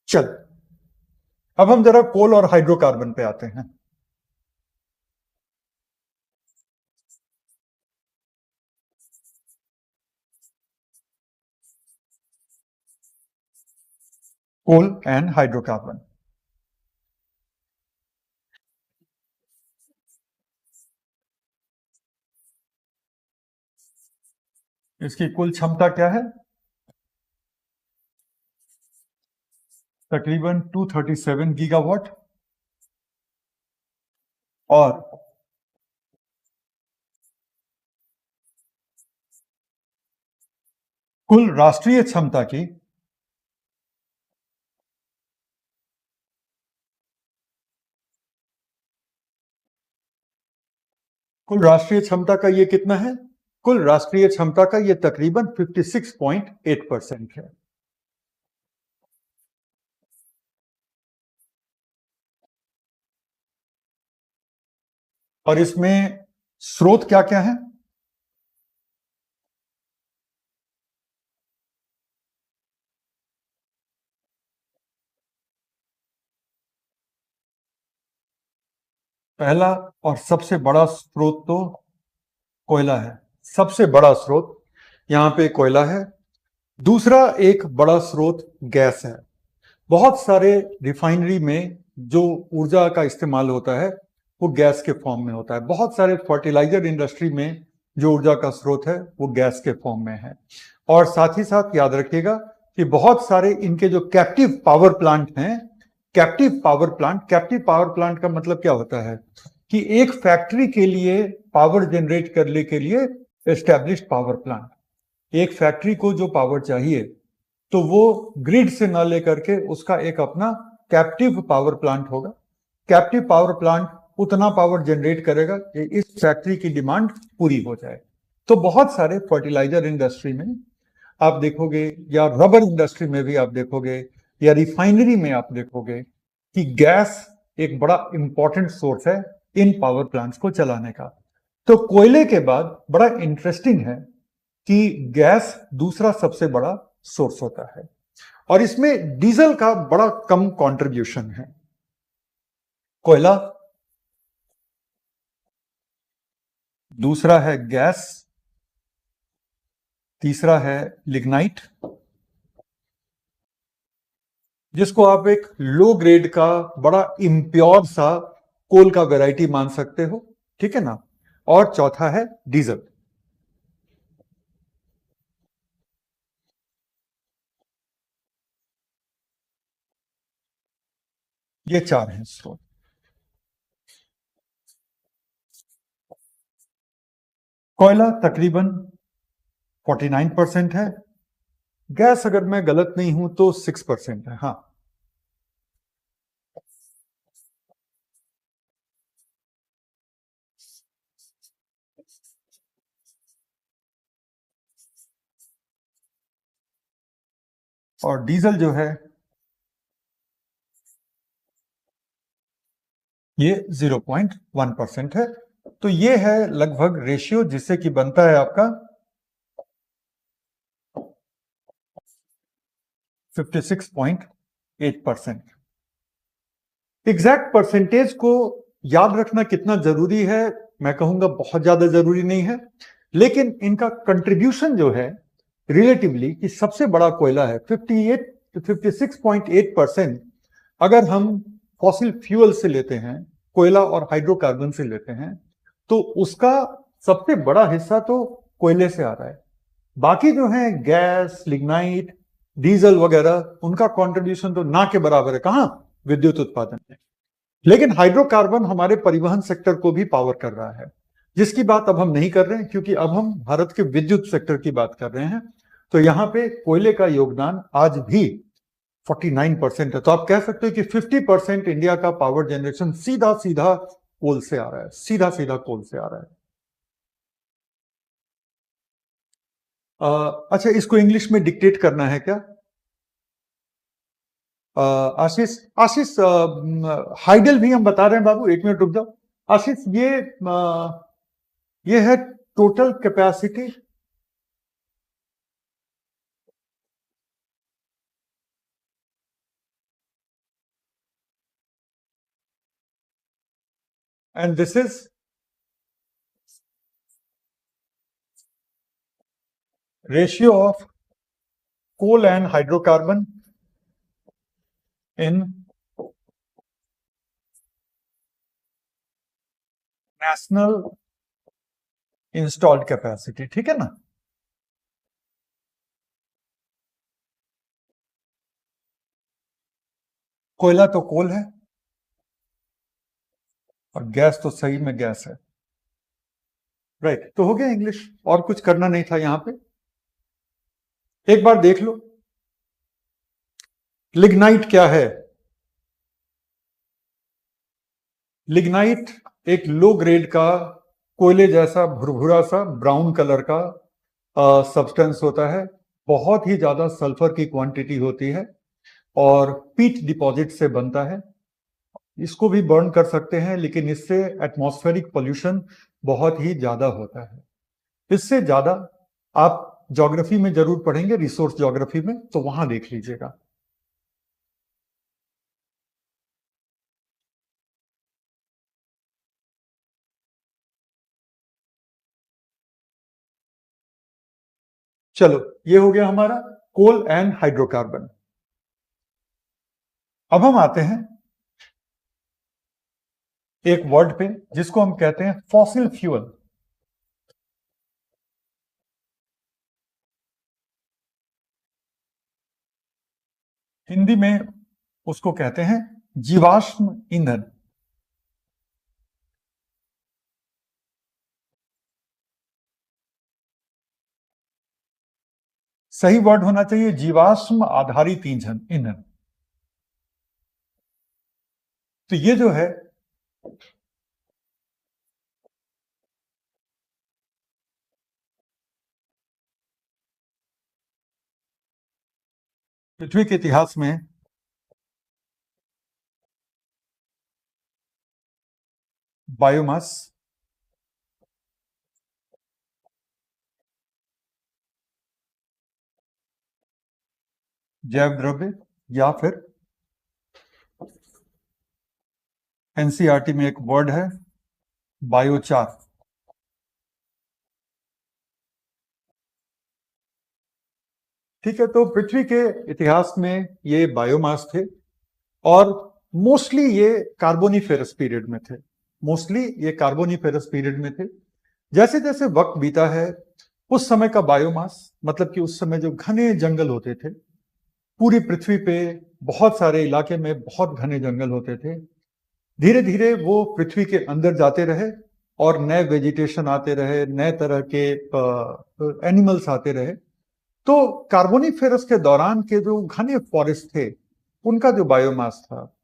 चल, अब हम जरा कोल और हाइड्रोकार्बन पे आते हैं। कोल एंड हाइड्रोकार्बन, इसकी कुल क्षमता क्या है? तकरीबन 237 गीगावाट। और कुल राष्ट्रीय क्षमता की कुल राष्ट्रीय क्षमता का ये कितना है? कुल राष्ट्रीय क्षमता का ये तकरीबन 56.8% है। और इसमें स्रोत क्या क्या है? पहला और सबसे बड़ा स्रोत तो कोयला है। सबसे बड़ा स्रोत यहां पे कोयला है। दूसरा एक बड़ा स्रोत गैस है। बहुत सारे रिफाइनरी में जो ऊर्जा का इस्तेमाल होता है वो गैस के फॉर्म में होता है। बहुत सारे फर्टिलाइजर इंडस्ट्री में जो ऊर्जा का स्रोत है वो गैस के फॉर्म में है। और साथ ही साथ याद रखिएगा कि बहुत सारे इनके जो कैप्टिव पावर प्लांट हैं, कैप्टिव पावर प्लांट का मतलब क्या होता है कि एक फैक्ट्री के लिए पावर जनरेट करने के लिए एस्टैब्लिश्ड पावर प्लांट, एक फैक्ट्री को जो पावर चाहिए तो वो ग्रिड से ना लेकर के उसका एक अपना कैप्टिव पावर प्लांट होगा। कैप्टिव पावर प्लांट उतना पावर जनरेट करेगा कि इस फैक्ट्री की डिमांड पूरी हो जाए। तो बहुत सारे फर्टिलाइजर इंडस्ट्री में आप देखोगे, या रबर इंडस्ट्री में भी आप देखोगे, या रिफाइनरी में आप देखोगे कि गैस एक बड़ा इंपॉर्टेंट सोर्स है इन पावर प्लांट्स को चलाने का। तो कोयले के बाद बड़ा इंटरेस्टिंग है कि गैस दूसरा सबसे बड़ा सोर्स होता है, और इसमें डीजल का बड़ा कम कंट्रीब्यूशन है। कोयला, दूसरा है गैस, तीसरा है लिग्नाइट, जिसको आप एक लो ग्रेड का बड़ा इम्प्योर सा कोल का वैरायटी मान सकते हो, ठीक है ना। और चौथा है डीजल। ये चार हैं स्रोत। कोयला तकरीबन 49% है। गैस अगर मैं गलत नहीं हूं तो 6% है। हाँ, और डीजल जो है ये 0.1% है। तो ये है लगभग रेशियो जिससे कि बनता है आपका 56.8 8%। एग्जैक्ट परसेंटेज को याद रखना कितना जरूरी है, मैं कहूंगा बहुत ज्यादा जरूरी नहीं है, लेकिन इनका कंट्रीब्यूशन जो है रिलेटिवली कि सबसे बड़ा कोयला है 56.8%। अगर हम फॉसिल फ्यूल से लेते हैं, कोयला और हाइड्रोकार्बन से लेते हैं, तो उसका सबसे बड़ा हिस्सा तो कोयले से आ रहा है। बाकी जो है गैस, लिग्नाइट, डीजल वगैरह, उनका कंट्रीब्यूशन तो ना के बराबर है। कहां? विद्युत उत्पादन में। लेकिन हाइड्रोकार्बन हमारे परिवहन सेक्टर को भी पावर कर रहा है, जिसकी बात अब हम नहीं कर रहे हैं, क्योंकि अब हम भारत के विद्युत सेक्टर की बात कर रहे हैं। तो यहां पे कोयले का योगदान आज भी 49% है। तो आप कह सकते हो कि 50% इंडिया का पावर जनरेशन सीधा सीधा कोल से आ रहा है, सीधा सीधा कोल से आ रहा है। अच्छा, इसको इंग्लिश में डिक्टेट करना है क्या? आशीष, आशीष, हाइडल भी हम बता रहे हैं बाबू, एक मिनट रुक जाओ। आशीष, ये है total capacity. And this is ratio of coal and hydrocarbon in national installed capacity. ठीक है ना? कोयला तो कोल है और गैस तो सही में गैस है। राइट, तो हो गया इंग्लिश, और कुछ करना नहीं था यहां पे। एक बार देख लो लिग्नाइट क्या है। लिग्नाइट एक लो ग्रेड का कोयले जैसा भुरभुरा सा ब्राउन कलर का सब्सटेंस होता है। बहुत ही ज्यादा सल्फर की क्वांटिटी होती है और पीट डिपॉजिट से बनता है। इसको भी बर्न कर सकते हैं, लेकिन इससे एटमॉस्फेरिक पोल्यूशन बहुत ही ज्यादा होता है। इससे ज्यादा आप ज्योग्राफी में जरूर पढ़ेंगे, रिसोर्स ज्योग्राफी में, तो वहां देख लीजिएगा। चलो, ये हो गया हमारा कोल एंड हाइड्रोकार्बन। अब हम आते हैं एक वर्ड पे जिसको हम कहते हैं फॉसिल फ्यूल। हिंदी में उसको कहते हैं जीवाश्म ईंधन। सही वर्ड होना चाहिए जीवाश्म आधारित ईंधन। तो ये जो है पृथ्वी के इतिहास में बायोमास, जैव द्रव्य, या फिर एनसीईआरटी में एक वर्ड है बायोचार। ठीक है, तो पृथ्वी के इतिहास में ये बायोमास थे और मोस्टली ये कार्बोनिफेरस पीरियड में थे। मोस्टली ये कार्बोनिफेरस पीरियड में थे। जैसे जैसे वक्त बीता है, उस समय का बायोमास, मतलब कि उस समय जो घने जंगल होते थे पूरी पृथ्वी पे, बहुत सारे इलाके में बहुत घने जंगल होते थे, धीरे धीरे वो पृथ्वी के अंदर जाते रहे और नए वेजिटेशन आते रहे, नए तरह के एनिमल्स आते रहे। तो कार्बोनिफेरस के दौरान के जो घने फॉरेस्ट थे, उनका जो बायोमास था,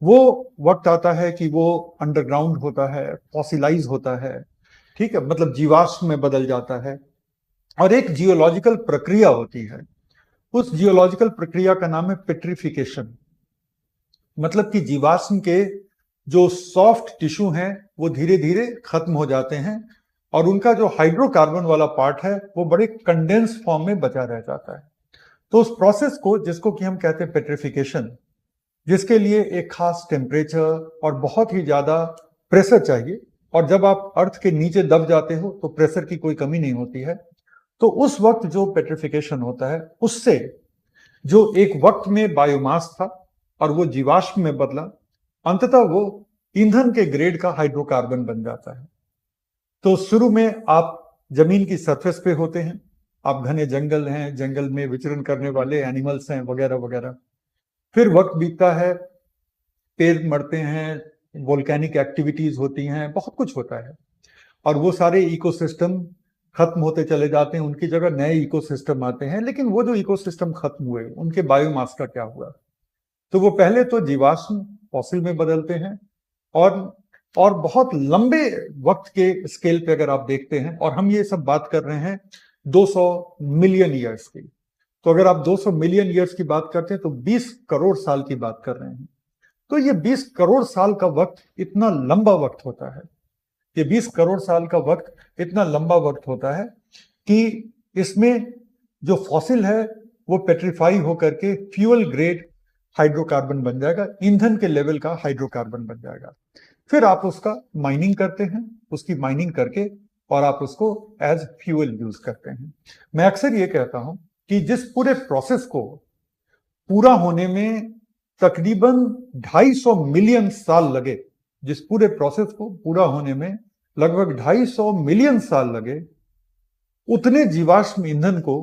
वो वक्त आता है कि वो अंडरग्राउंड होता है, फॉसिलाइज होता है। ठीक है, मतलब जीवाश्म में बदल जाता है और एक जियोलॉजिकल प्रक्रिया होती है। उस जियोलॉजिकल प्रक्रिया का नाम है पेट्रिफिकेशन। मतलब कि जीवाश्म के जो सॉफ्ट टिश्यू हैं वो धीरे धीरे खत्म हो जाते हैं और उनका जो हाइड्रोकार्बन वाला पार्ट है वो बड़े कंडेंस फॉर्म में बचा रह जाता है। तो उस प्रोसेस को, जिसको कि हम कहते हैं पेट्रिफिकेशन, जिसके लिए एक खास टेम्परेचर और बहुत ही ज्यादा प्रेशर चाहिए, और जब आप अर्थ के नीचे दब जाते हो तो प्रेशर की कोई कमी नहीं होती है, तो उस वक्त जो पेट्रिफिकेशन होता है उससे जो एक वक्त में बायोमास था और वो जीवाश्म में बदला, अंततः वो ईंधन के ग्रेड का हाइड्रोकार्बन बन जाता है। तो शुरू में आप जमीन की सरफेस पे होते हैं, आप घने जंगल हैं, जंगल में विचरण करने वाले एनिमल्स हैं वगैरह वगैरह। फिर वक्त बीतता है, पेड़ मरते हैं, वोल्केनिक एक्टिविटीज होती हैं, बहुत कुछ होता है, और वो सारे इकोसिस्टम खत्म होते चले जाते हैं, उनकी जगह नए इकोसिस्टम आते हैं। लेकिन वो जो इकोसिस्टम खत्म हुए उनके बायोमास का क्या हुआ? तो वो पहले तो जीवाश्म फॉसिल में बदलते हैं, और और बहुत लंबे वक्त के स्केल पे अगर आप देखते हैं, और हम ये सब बात कर रहे हैं 200 मिलियन ईयर्स की, तो अगर आप 200 मिलियन ईयर्स की बात करते हैं तो 20 करोड़ साल की बात कर रहे हैं। तो ये 20 करोड़ साल का वक्त इतना लंबा वक्त होता है, ये 20 करोड़ साल का वक्त इतना लंबा वक्त होता है कि इसमें जो फॉसिल है वो पेट्रीफाई होकर के फ्यूल ग्रेड हाइड्रोकार्बन बन जाएगा, ईंधन के लेवल का हाइड्रोकार्बन बन जाएगा। फिर आप उसका माइनिंग करते हैं, उसकी माइनिंग करके और आप उसको एज फ्यूल यूज करते हैं। मैं अक्सर ये कहता हूं कि जिस पूरे प्रोसेस को पूरा होने में तकरीबन 250 मिलियन साल लगे, जिस पूरे प्रोसेस को पूरा होने में लगभग 250 मिलियन साल लगे, उतने जीवाश्म ईंधन को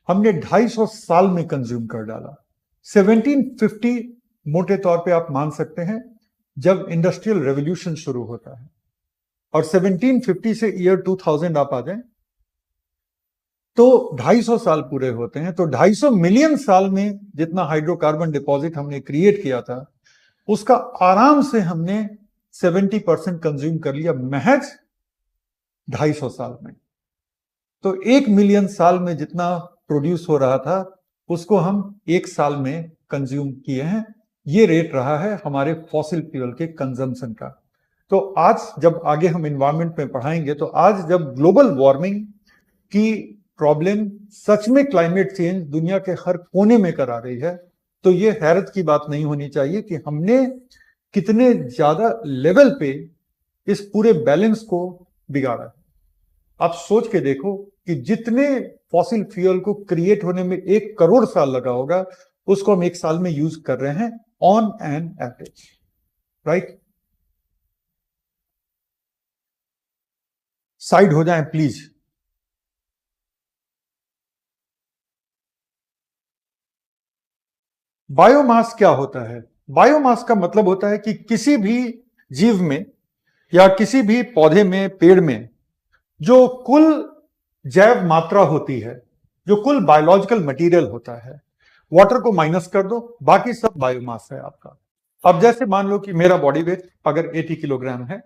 हमने 250 साल में कंज्यूम कर डाला। 1750 मोटे तौर पे आप मान सकते हैं जब इंडस्ट्रियल रेवोल्यूशन शुरू होता है, और 1750 से ईयर 2000 आप आ जाएं तो 250 साल पूरे होते हैं। तो 250 मिलियन साल में जितना हाइड्रोकार्बन डिपॉजिट हमने क्रिएट किया था, उसका आराम से हमने 70% कंज्यूम कर लिया महज 250 साल में। तो 1 मिलियन साल में जितना प्रोड्यूस हो रहा था उसको हम 1 साल में कंज्यूम किए हैं। ये रेट रहा है हमारे फॉसिल फ्यूल के कंजम्पशन का। तो आज जब आगे हम इन्वायरमेंट में पढ़ाएंगे, तो आज जब ग्लोबल वार्मिंग की प्रॉब्लम सच में क्लाइमेट चेंज दुनिया के हर कोने में करा रही है, तो ये हैरत की बात नहीं होनी चाहिए कि हमने कितने ज्यादा लेवल पे इस पूरे बैलेंस को बिगाड़ा है। आप सोच के देखो कि जितने फॉसिल फ्यूल को क्रिएट होने में 1 करोड़ साल लगा होगा, उसको हम 1 साल में यूज कर रहे हैं on an average, right? Side हो जाएं प्लीज। बायोमास क्या होता है? बायोमास का मतलब होता है कि किसी भी जीव में या किसी भी पौधे में, पेड़ में जो कुल जैव मात्रा होती है, जो कुल बायोलॉजिकल मटेरियल होता है, वाटर को माइनस कर दो, बाकी सब बायोमास है आपका। अब जैसे मान लो कि मेरा बॉडी वेट अगर 80 किलोग्राम है,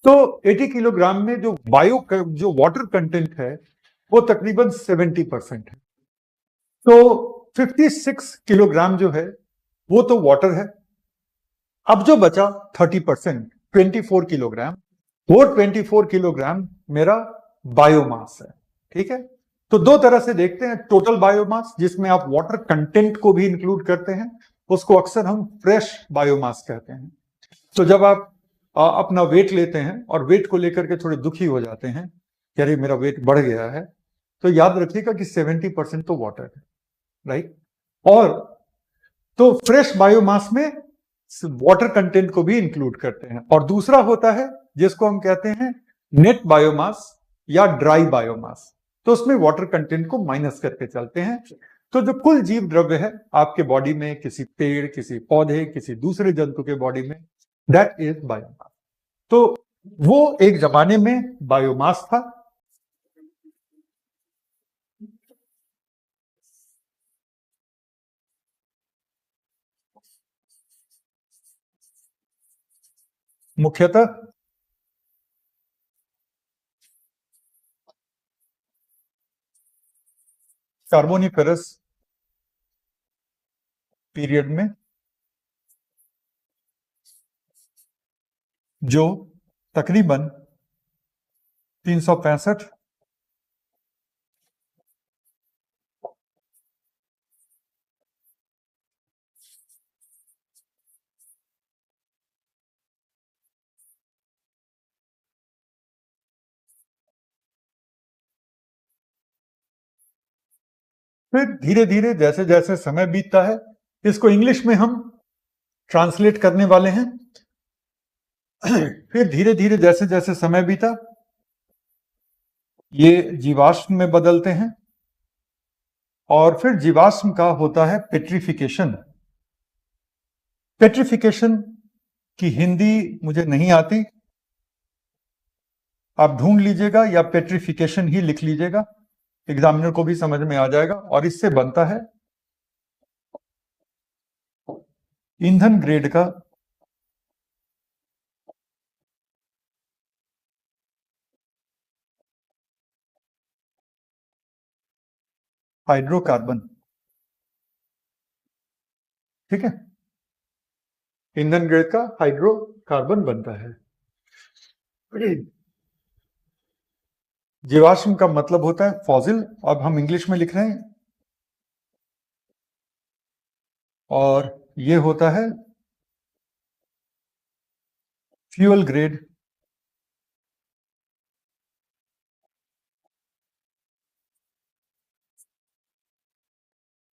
तो 80 किलोग्राम में जो वाटर कंटेंट है वो तकरीबन 70% है। तो 56 किलोग्राम जो है वो तो वाटर है। अब जो बचा 30%, 24 किलोग्राम, वो 24 किलोग्राम मेरा बायोमास है। ठीक है? तो दो तरह से देखते हैं, टोटल बायोमास जिसमें आप वाटर कंटेंट को भी इंक्लूड करते हैं, उसको अक्सर हम फ्रेश बायोमास कहते हैं। तो जब आप अपना वेट लेते हैं और वेट को लेकर के थोड़े दुखी हो जाते हैं कि अरे मेरा वेट बढ़ गया है, तो याद रखिएगा कि 70% तो वाटर है, राइट? और तो फ्रेश बायोमास में वाटर कंटेंट को भी इंक्लूड करते हैं। और दूसरा होता है जिसको हम कहते हैं नेट बायोमास या ड्राई बायोमास, तो उसमें वाटर कंटेंट को माइनस करके चलते हैं। तो जो कुल जीव द्रव्य है आपके बॉडी में, किसी पेड़, किसी पौधे, किसी दूसरे जंतु के बॉडी में, दैट इज बायोमास। तो वो एक जमाने में बायोमास था। मुख्यतः कार्बोनिफेरस पीरियड में, जो तकरीबन 365 फिर धीरे धीरे जैसे जैसे समय बीतता है, इसको इंग्लिश में हम ट्रांसलेट करने वाले हैं। फिर धीरे धीरे जैसे जैसे समय बीता, ये जीवाश्म में बदलते हैं और फिर जीवाश्म का होता है पेट्रिफिकेशन। पेट्रिफिकेशन की हिंदी मुझे नहीं आती, आप ढूंढ लीजिएगा या पेट्रिफिकेशन ही लिख लीजिएगा, एग्जामिनर को भी समझ में आ जाएगा। और इससे बनता है ईंधन ग्रेड का हाइड्रोकार्बन। ठीक है, ईंधन ग्रेड का हाइड्रोकार्बन बनता है। जीवाश्म का मतलब होता है फॉसिल, अब हम इंग्लिश में लिख रहे हैं, और ये होता है फ्यूल ग्रेड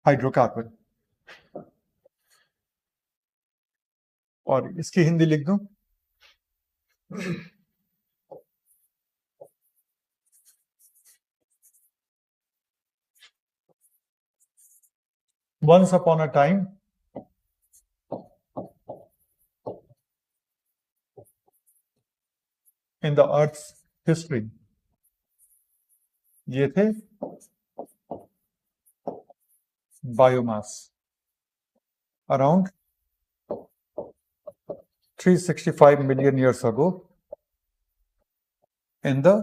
हाइड्रोकार्बन। और इसकी हिंदी लिख दूं, once upon a time in the earth's history, ये थे biomass around 365 million years ago in the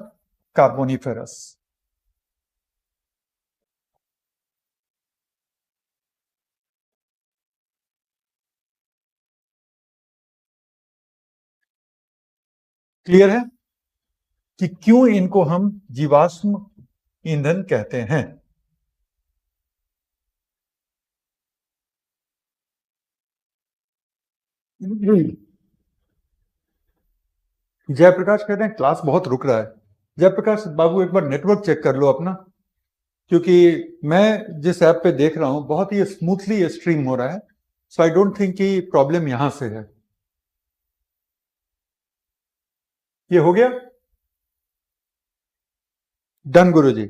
Carboniferous. Clear है कि क्यों इनको हम जीवाश्म ईंधन कहते हैं? जयप्रकाश कहते हैं क्लास बहुत रुक रहा है। जयप्रकाश बाबू एक बार नेटवर्क चेक कर लो अपना, क्योंकि मैं जिस ऐप पे देख रहा हूं बहुत ही स्मूथली स्ट्रीम हो रहा है, सो आई डोंट थिंक कि प्रॉब्लम यहां से है। ये हो गया डन गुरुजी।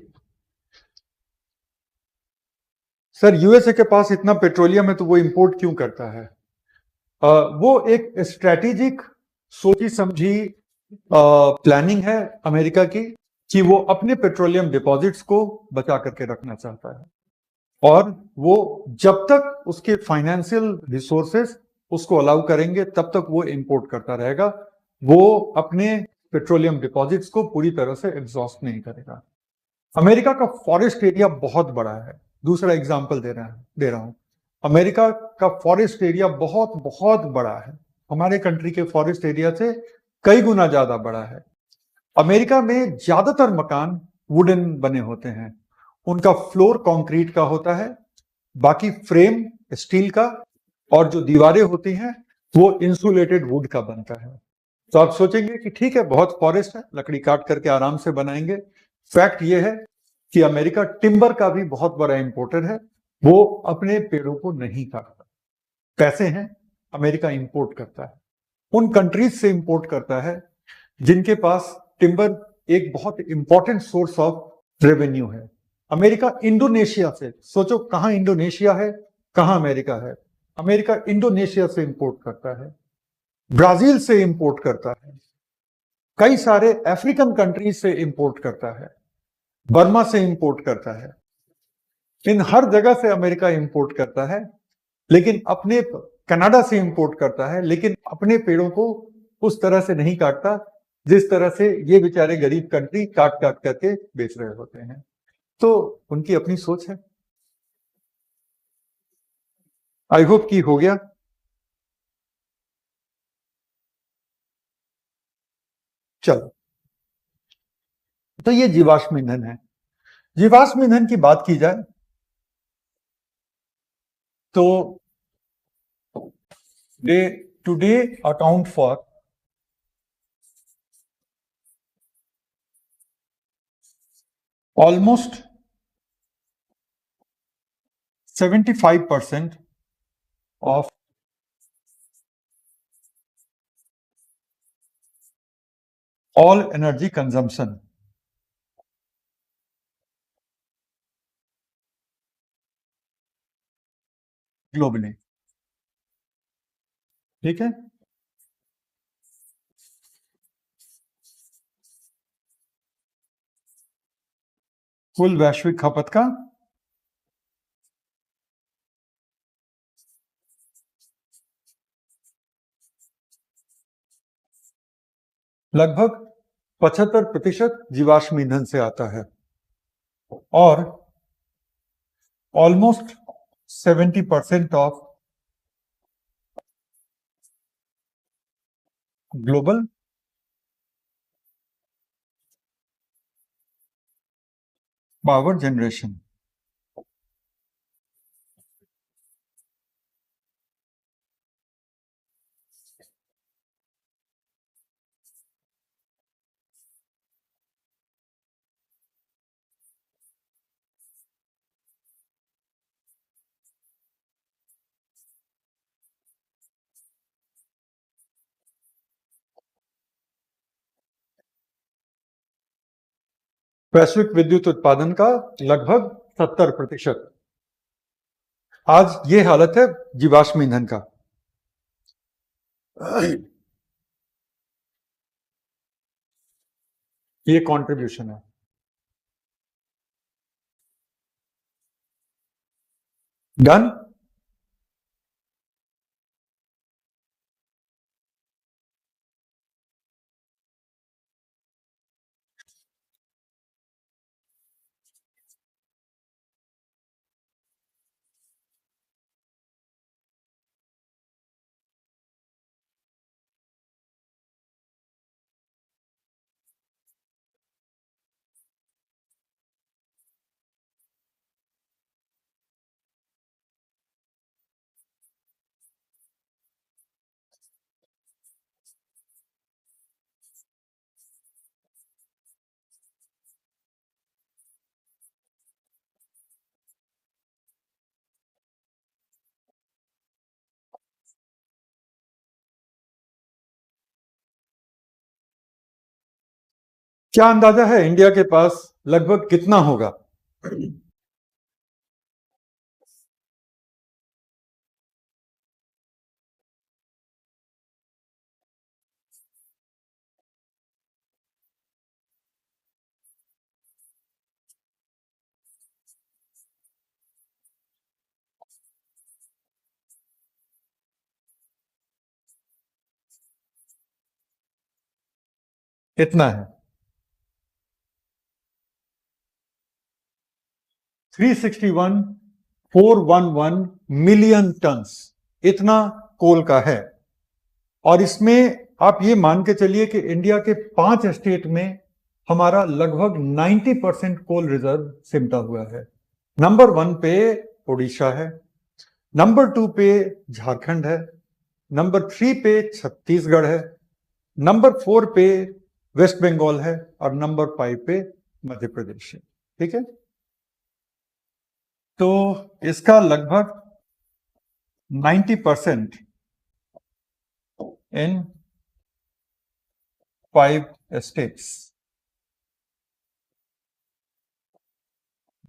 सर यूएसए के पास इतना पेट्रोलियम है तो वो इंपोर्ट क्यों करता है? वो एक स्ट्रेटेजिक सोची समझी प्लानिंग है अमेरिका की, कि वो अपने पेट्रोलियम डिपॉजिट्स को बचा करके रखना चाहता है, और वो जब तक उसके फाइनेंशियल रिसोर्सेस उसको अलाउ करेंगे तब तक वो इंपोर्ट करता रहेगा। वो अपने पेट्रोलियम डिपॉजिट्स को पूरी तरह से एग्जॉस्ट नहीं करेगा। अमेरिका का फॉरेस्ट एरिया बहुत बड़ा है। दूसरा एग्जांपल दे रहा हूं, अमेरिका का फॉरेस्ट एरिया बहुत बहुत बड़ा है, हमारे कंट्री के फॉरेस्ट एरिया से कई गुना ज्यादा बड़ा है। अमेरिका में ज्यादातर मकान वुडन बने होते हैं, उनका फ्लोर कंक्रीट का होता है, बाकी फ्रेम स्टील का, और जो दीवारें होती हैं वो इंसुलेटेड वुड का बनता है। तो आप सोचेंगे कि ठीक है बहुत फॉरेस्ट है, लकड़ी काट करके आराम से बनाएंगे। फैक्ट ये है कि अमेरिका टिम्बर का भी बहुत बड़ा इंपोर्टर है, वो अपने पेड़ों को नहीं काटता। पैसे हैं, अमेरिका इंपोर्ट करता है, उन कंट्रीज से इंपोर्ट करता है जिनके पास टिम्बर एक बहुत इंपॉर्टेंट सोर्स ऑफ रेवेन्यू है। अमेरिका इंडोनेशिया से, सोचो कहां इंडोनेशिया है कहां अमेरिका है, अमेरिका इंडोनेशिया से इंपोर्ट करता है, ब्राजील से इंपोर्ट करता है, कई सारे अफ्रीकन कंट्रीज से इंपोर्ट करता है, बर्मा से इंपोर्ट करता है। इन हर जगह से अमेरिका इंपोर्ट करता है, लेकिन अपने कनाडा से इंपोर्ट करता है, लेकिन अपने पेड़ों को उस तरह से नहीं काटता जिस तरह से ये बेचारे गरीब कंट्री काट काट करके बेच रहे होते हैं। तो उनकी अपनी सोच है। आई होप कि हो गया। चलो, तो ये जीवाश्म ईंधन है। जीवाश्म ईंधन की बात की जाए तो they today account for almost 75% of all energy consumption globally. ठीक है, कुल वैश्विक खपत का लगभग 75% जीवाश्म ईंधन से आता है और almost 70% of global power generation. वैश्विक विद्युत उत्पादन का लगभग 70%। आज ये हालत है जीवाश्म ईंधन का। ये कंट्रीब्यूशन है। डन। क्या अंदाजा है इंडिया के पास लगभग कितना होगा? इतना है 361,411 मिलियन टन्स, इतना कोल का है। और इसमें आप ये मान के चलिए कि इंडिया के 5 स्टेट में हमारा लगभग 90% कोल रिजर्व सिमटा हुआ है। नंबर 1 पे ओडिशा है, नंबर 2 पे झारखंड है, नंबर 3 पे छत्तीसगढ़ है, नंबर 4 पे वेस्ट बंगाल है और नंबर 5 पे मध्य प्रदेश है। ठीक है, तो इसका लगभग 90% इन 5 स्टेट्स।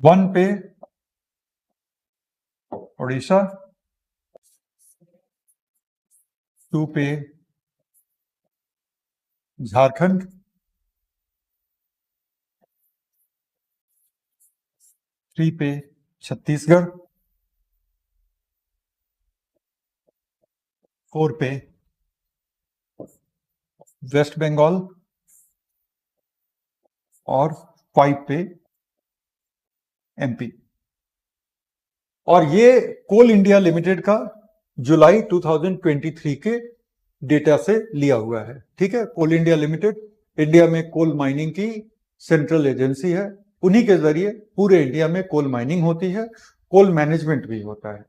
1 पे उड़ीसा, 2 पे झारखंड, 3 पे छत्तीसगढ़, 4 पे वेस्ट बंगाल और 5 पे एमपी। और ये कोल इंडिया लिमिटेड का जुलाई 2023 के डेटा से लिया हुआ है। ठीक है, कोल इंडिया लिमिटेड इंडिया में कोल माइनिंग की सेंट्रल एजेंसी है। उन्हीं के जरिए पूरे इंडिया में कोल माइनिंग होती है, कोल मैनेजमेंट भी होता है।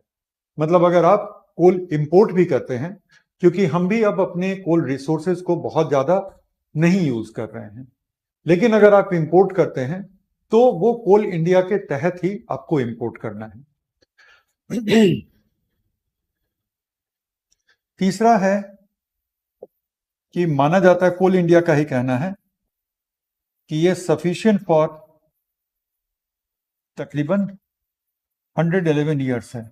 मतलब अगर आप कोल इंपोर्ट भी करते हैं, क्योंकि हम भी अब अपने कोल रिसोर्सेज को बहुत ज्यादा नहीं यूज कर रहे हैं, लेकिन अगर आप इंपोर्ट करते हैं तो वो कोल इंडिया के तहत ही आपको इंपोर्ट करना है। तीसरा है कि माना जाता है, कोल इंडिया का ही कहना है कि ये सफिशिएंट फॉर तकरीबन 111 ईयर्स है।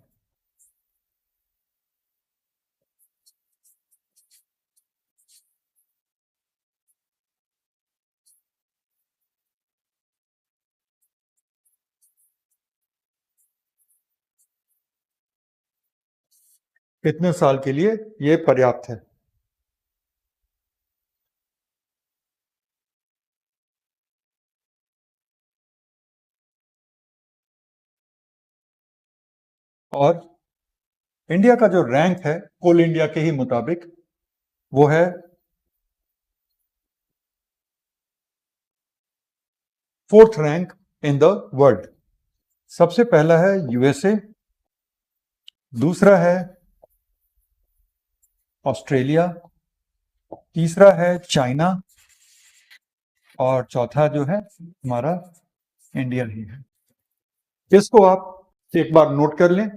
इतने साल के लिए ये पर्याप्त है। और इंडिया का जो रैंक है कोल इंडिया के ही मुताबिक वो है 4th rank in the world. सबसे पहला है यूएसए, दूसरा है ऑस्ट्रेलिया, तीसरा है चाइना और चौथा जो है हमारा इंडिया ही है। इसको आप एक बार नोट कर लें।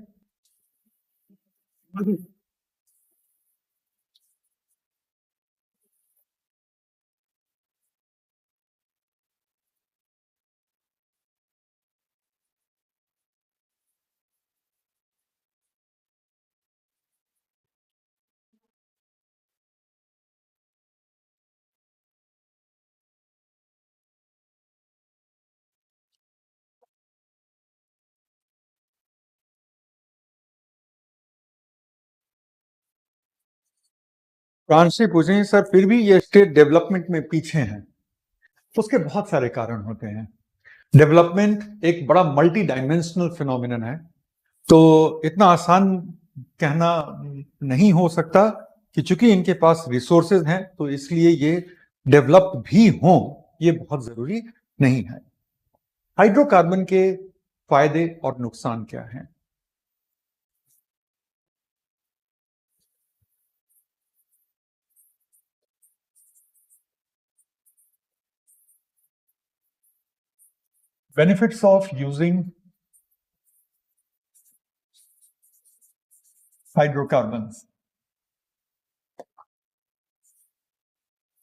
फ्रांस से पूछें सर फिर भी ये स्टेट डेवलपमेंट में पीछे हैं, तो उसके बहुत सारे कारण होते हैं। डेवलपमेंट एक बड़ा मल्टी डायमेंशनल फिनोमिनन है, तो इतना आसान कहना नहीं हो सकता कि चूंकि इनके पास रिसोर्सेज हैं तो इसलिए ये डेवलप भी हों, ये बहुत जरूरी नहीं है। हाइड्रोकार्बन के फायदे और नुकसान क्या हैं? Benefits of using hydrocarbons,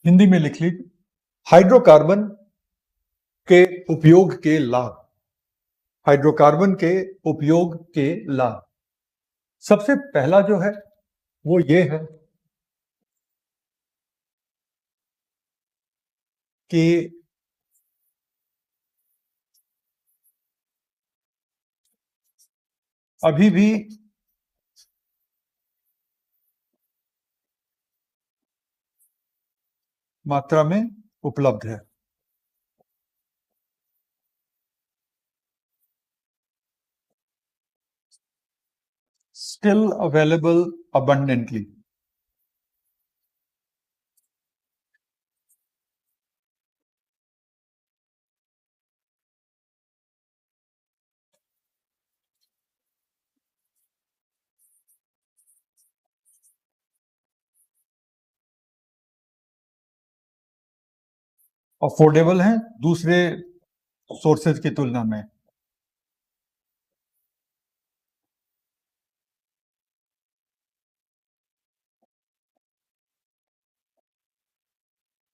Hindi में लिख लीजिए, हाइड्रोकार्बन के उपयोग के लाभ। हाइड्रोकार्बन के उपयोग के लाभ, सबसे पहला जो है वो ये है कि अभी भी मात्रा में उपलब्ध है। Still available abundantly. अफोर्डेबल हैं दूसरे सोर्सेज की तुलना में।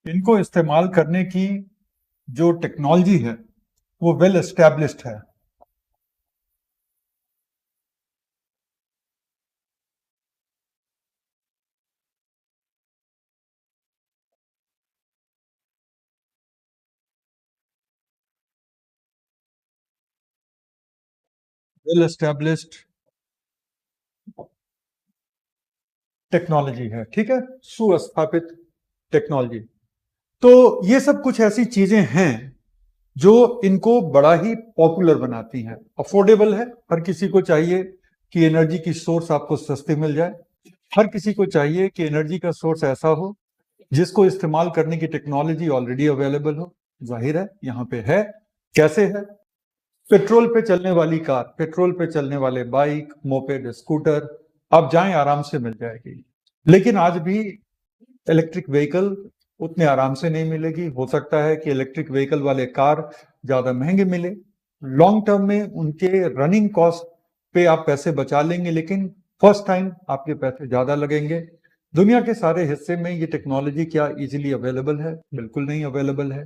इनको इस्तेमाल करने की जो टेक्नोलॉजी है वो वेल एस्टैब्लिश्ड है। वेल एस्टैब्लिश्ड टेक्नोलॉजी है, ठीक है, सुस्थापित टेक्नोलॉजी। तो ये सब कुछ ऐसी चीजें हैं जो इनको बड़ा ही पॉपुलर बनाती हैं। अफोर्डेबल है, हर किसी को चाहिए कि एनर्जी की सोर्स आपको सस्ती मिल जाए। हर किसी को चाहिए कि एनर्जी का सोर्स ऐसा हो जिसको इस्तेमाल करने की टेक्नोलॉजी ऑलरेडी अवेलेबल हो। जाहिर है यहाँ पे है, कैसे है? पेट्रोल पे चलने वाली कार, पेट्रोल पे चलने वाले बाइक, मोपेड, स्कूटर, आप जाएं आराम से मिल जाएगी। लेकिन आज भी इलेक्ट्रिक व्हीकल उतने आराम से नहीं मिलेगी। हो सकता है कि इलेक्ट्रिक व्हीकल वाले कार ज्यादा महंगे मिले, लॉन्ग टर्म में उनके रनिंग कॉस्ट पे आप पैसे बचा लेंगे, लेकिन फर्स्ट टाइम आपके पैसे ज्यादा लगेंगे। दुनिया के सारे हिस्से में ये टेक्नोलॉजी क्या इजीली अवेलेबल है? बिल्कुल नहीं अवेलेबल है।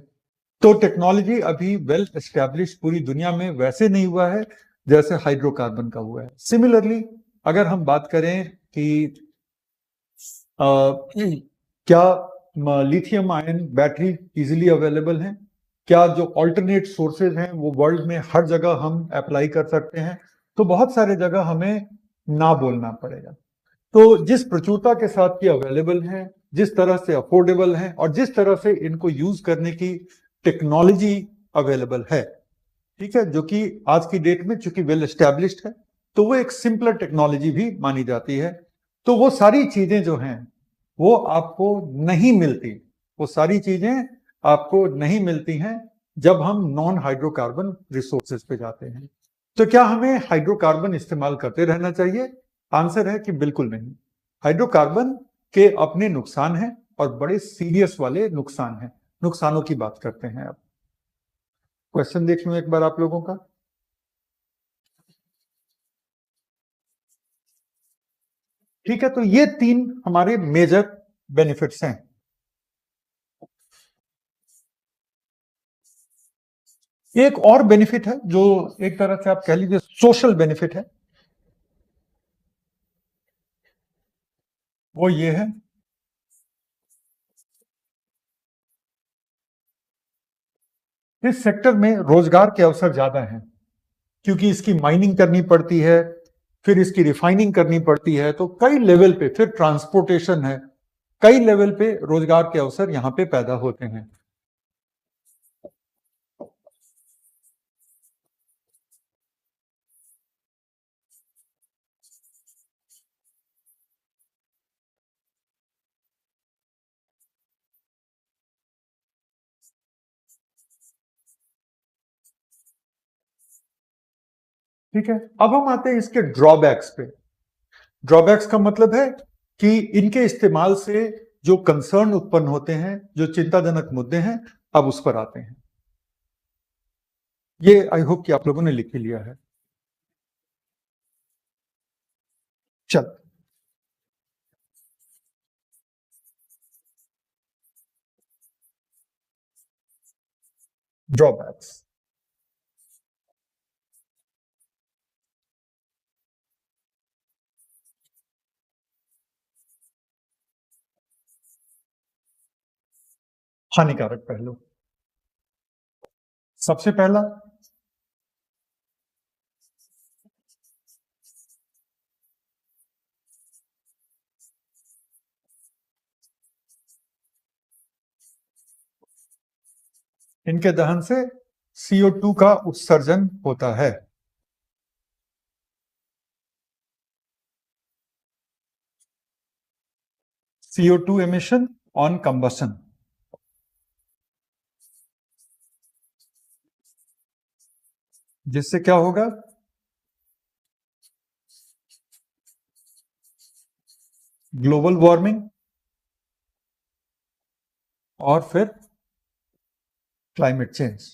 तो टेक्नोलॉजी अभी वेल एस्टेब्लिश पूरी दुनिया में वैसे नहीं हुआ है जैसे हाइड्रोकार्बन का हुआ है। सिमिलरली अगर हम बात करें कि क्या lithium ion battery easily available हैं? क्या जो ऑल्टरनेट सोर्सेज हैं वो वर्ल्ड में हर जगह हम अप्लाई कर सकते हैं? तो बहुत सारे जगह हमें ना बोलना पड़ेगा। तो जिस प्रचुरता के साथ ये अवेलेबल हैं, जिस तरह से अफोर्डेबल हैं और जिस तरह से इनको यूज करने की टेक्नोलॉजी अवेलेबल है, ठीक है, जो कि आज की डेट में चूंकि वेल एस्टेब्लिश्ड है, तो वो एक सिंपलर टेक्नोलॉजी भी मानी जाती है। तो वो सारी चीजें जो हैं वो आपको नहीं मिलती, वो सारी चीजें आपको नहीं मिलती हैं जब हम नॉन हाइड्रोकार्बन रिसोर्सेज पे जाते हैं। तो क्या हमें हाइड्रोकार्बन इस्तेमाल करते रहना चाहिए? आंसर है कि बिल्कुल नहीं। हाइड्रोकार्बन के अपने नुकसान हैं और बड़े सीरियस वाले नुकसान हैं। नुकसानों की बात करते हैं अब। क्वेश्चन देख लूं एक बार आप लोगों का। ठीक है, तो ये 3 हमारे मेजर बेनिफिट्स हैं। एक और बेनिफिट है जो एक तरह से आप कह लीजिए सोशल बेनिफिट है, वो ये है इस सेक्टर में रोजगार के अवसर ज्यादा हैं, क्योंकि इसकी माइनिंग करनी पड़ती है, फिर इसकी रिफाइनिंग करनी पड़ती है, तो कई लेवल पे, फिर ट्रांसपोर्टेशन है, कई लेवल पे रोजगार के अवसर यहां पे पैदा होते हैं। ठीक है, अब हम आते हैं इसके ड्रॉबैक्स पे। ड्रॉबैक्स का मतलब है कि इनके इस्तेमाल से जो कंसर्न उत्पन्न होते हैं, जो चिंताजनक मुद्दे हैं, अब उस पर आते हैं। ये आई होप कि आप लोगों ने लिख ही लिया है। चल, ड्रॉबैक्स। हानिकारक पहलू, सबसे पहला, इनके दहन से CO2 का उत्सर्जन होता है। CO2 emission on combustion, जिससे क्या होगा? ग्लोबल वार्मिंग और फिर क्लाइमेट चेंज।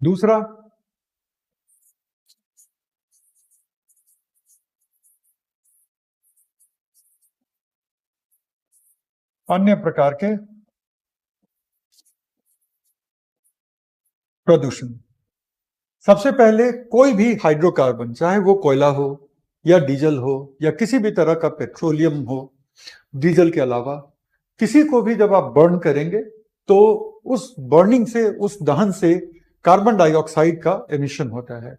दूसरा, अन्य प्रकार के प्रदूषण। सबसे पहले कोई भी हाइड्रोकार्बन, चाहे वो कोयला हो या डीजल हो या किसी भी तरह का पेट्रोलियम हो, डीजल के अलावा किसी को भी जब आप बर्न करेंगे तो उस बर्निंग से, उस दहन से कार्बन डाइऑक्साइड का एमिशन होता है।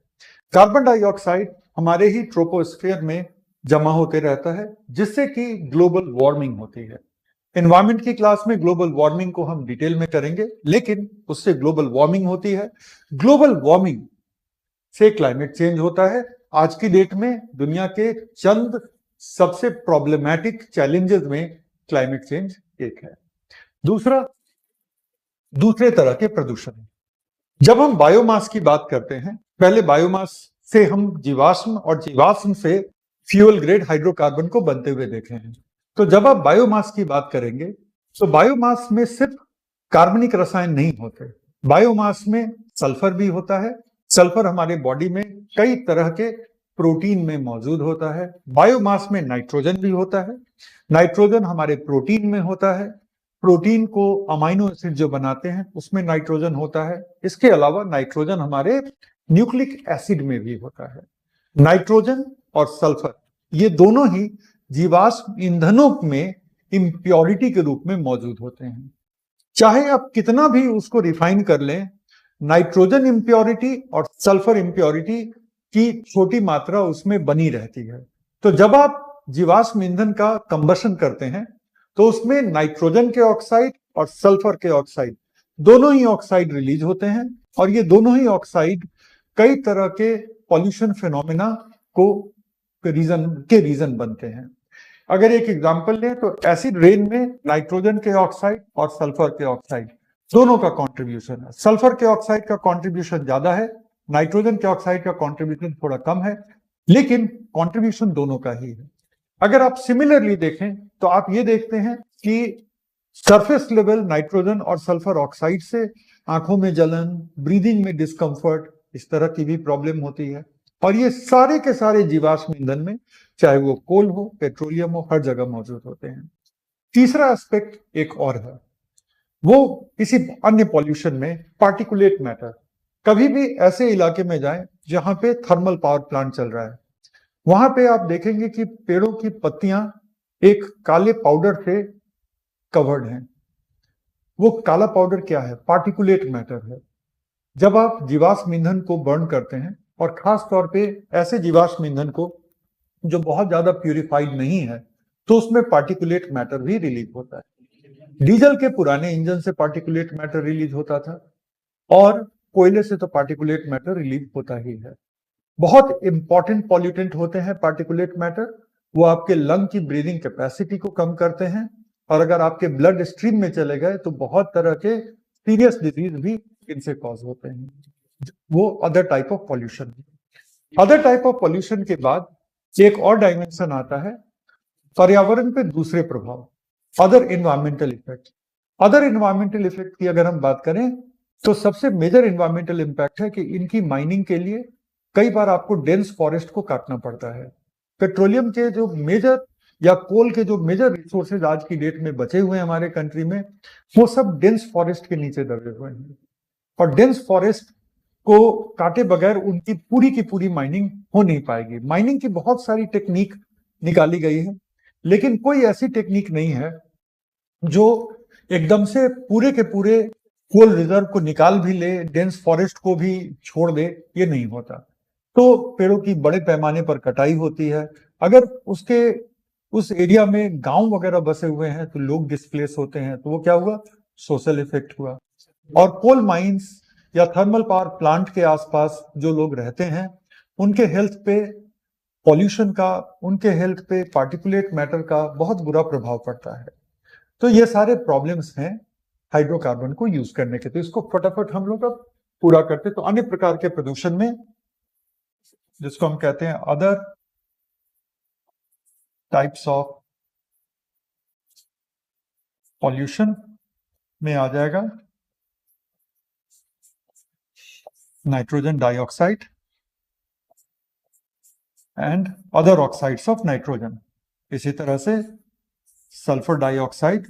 कार्बन डाइऑक्साइड हमारे ही ट्रोपोस्फेयर में जमा होते रहता है, जिससे कि ग्लोबल वार्मिंग होती है। एनवायरमेंट की क्लास में ग्लोबल वार्मिंग को हम डिटेल में करेंगे, लेकिन उससे ग्लोबल वार्मिंग होती है। ग्लोबल वार्मिंग से क्लाइमेट चेंज होता है। आज की डेट में दुनिया के चंद सबसे प्रॉब्लमैटिक चैलेंजेस में क्लाइमेट चेंज एक है। दूसरा, दूसरे तरह के प्रदूषण। जब हम बायोमास की बात करते हैं, पहले बायोमास से हम जीवाश्म और जीवाश्म से फ्यूल ग्रेड हाइड्रोकार्बन को बनते हुए देखे हैं। तो जब आप बायोमास की बात करेंगे तो बायोमास में सिर्फ कार्बनिक रसायन नहीं होते। बायोमास में सल्फर भी होता है। सल्फर हमारे बॉडी में कई तरह के प्रोटीन में मौजूद होता है। बायोमास में नाइट्रोजन भी होता है। नाइट्रोजन हमारे प्रोटीन में होता है। प्रोटीन को अमाइनो एसिड जो बनाते हैं उसमें नाइट्रोजन होता है। इसके अलावा नाइट्रोजन हमारे न्यूक्लिक एसिड में भी होता है। नाइट्रोजन और सल्फर ये दोनों ही जीवाश्म ईंधनों में इम्प्योरिटी के रूप में मौजूद होते हैं। चाहे आप कितना भी उसको रिफाइन कर लें, नाइट्रोजन इम्प्योरिटी और सल्फर इम्प्योरिटी की छोटी मात्रा उसमें बनी रहती है। तो जब आप जीवाश्म ईंधन का कंबशन करते हैं तो उसमें नाइट्रोजन के ऑक्साइड और सल्फर के ऑक्साइड दोनों ही ऑक्साइड रिलीज होते हैं और ये दोनों ही ऑक्साइड कई तरह के पॉल्यूशन फिनोमेना को रीजन बनते हैं। अगर एक एग्जांपल लें तो एसिड रेन में नाइट्रोजन के ऑक्साइड और सल्फर के ऑक्साइड दोनों का कंट्रीब्यूशन है। सल्फर के ऑक्साइड का कंट्रीब्यूशन ज्यादा है, नाइट्रोजन के ऑक्साइड का कंट्रीब्यूशन थोड़ा कम है, लेकिन कंट्रीब्यूशन दोनों का ही है। अगर आप सिमिलरली देखें तो आप ये देखते हैं कि सरफेस लेवल नाइट्रोजन और सल्फर ऑक्साइड से आंखों में जलन, ब्रीदिंग में डिस्कंफर्ट, इस तरह की भी प्रॉब्लम होती है। और ये सारे के सारे जीवाश्म ईंधन में, चाहे वो कोल हो, पेट्रोलियम हो, हर जगह मौजूद होते हैं। तीसरा एस्पेक्ट एक और है, वो किसी अन्य पॉल्यूशन में पार्टिकुलेट मैटर। कभी भी ऐसे इलाके में जाएं जहां पे थर्मल पावर प्लांट चल रहा है, वहां पे आप देखेंगे कि पेड़ों की पत्तियां एक काले पाउडर से कवर्ड हैं। वो काला पाउडर क्या है? पार्टिकुलेट मैटर है। जब आप जीवाश्म ईंधन को बर्न करते हैं, और खास तौर पे ऐसे जीवाश्म ईंधन को जो बहुत ज्यादा प्यूरिफाइड नहीं है, तो उसमें पार्टिकुलेट मैटर भी रिलीज होता है। डीजल के पुराने इंजन से पार्टिकुलेट मैटर रिलीज होता था और कोयले से तो पार्टिकुलेट मैटर रिलीज होता ही है। बहुत इंपॉर्टेंट पॉल्यूटेंट होते हैं पार्टिकुलेट मैटर। वो आपके लंग की ब्रीदिंग कैपेसिटी को कम करते हैं और अगर आपके ब्लड स्ट्रीम में चले गए तो बहुत तरह के सीरियस डिजीज भी इनसे कॉज होते हैं। वो other type of pollution. Other type of pollution के बाद एक और डायमेंशन आता है पर्यावरण पे दूसरे प्रभाव, other environmental effect. Other environmental effect की अगर हम बात करें तो सबसे मेजर इन्वायरमेंटल इम्पैक्ट है कि इनकी माइनिंग के लिए कई बार आपको डेंस फॉरेस्ट को काटना पड़ता है। पेट्रोलियम के जो मेजर या कोल के जो मेजर रिसोर्सेज आज की डेट में बचे हुए हैं हमारे कंट्री में, वो सब डेंस फॉरेस्ट के नीचे दबे हुए हैं। और डेंस फॉरेस्ट को काटे बगैर उनकी पूरी की पूरी माइनिंग हो नहीं पाएगी। माइनिंग की बहुत सारी टेक्निक निकाली गई है, लेकिन कोई ऐसी टेक्निक नहीं है जो एकदम से पूरे के पूरे कोल रिजर्व को निकाल भी ले, डेंस फॉरेस्ट को भी छोड़ दे। ये नहीं होता। तो पेड़ों की बड़े पैमाने पर कटाई होती है। अगर उसके उस एरिया में गांव वगैरह बसे हुए हैं तो लोग डिस्प्लेस होते हैं, तो वो क्या हुआ? सोशल इफेक्ट हुआ। और कोल माइंस या थर्मल पावर प्लांट के आसपास जो लोग रहते हैं, उनके हेल्थ पे पॉल्यूशन का, उनके हेल्थ पे पार्टिकुलेट मैटर का बहुत बुरा प्रभाव पड़ता है। तो ये सारे प्रॉब्लम्स हैं हाइड्रोकार्बन को यूज करने के। तो इसको फटाफट हम लोग अब पूरा करते। तो अन्य प्रकार के प्रदूषण में, जिसको हम कहते हैं अदर टाइप्स ऑफ पॉल्यूशन, में आ जाएगा nitrogen dioxide and other oxides of nitrogen. इसी तरह से sulphur dioxide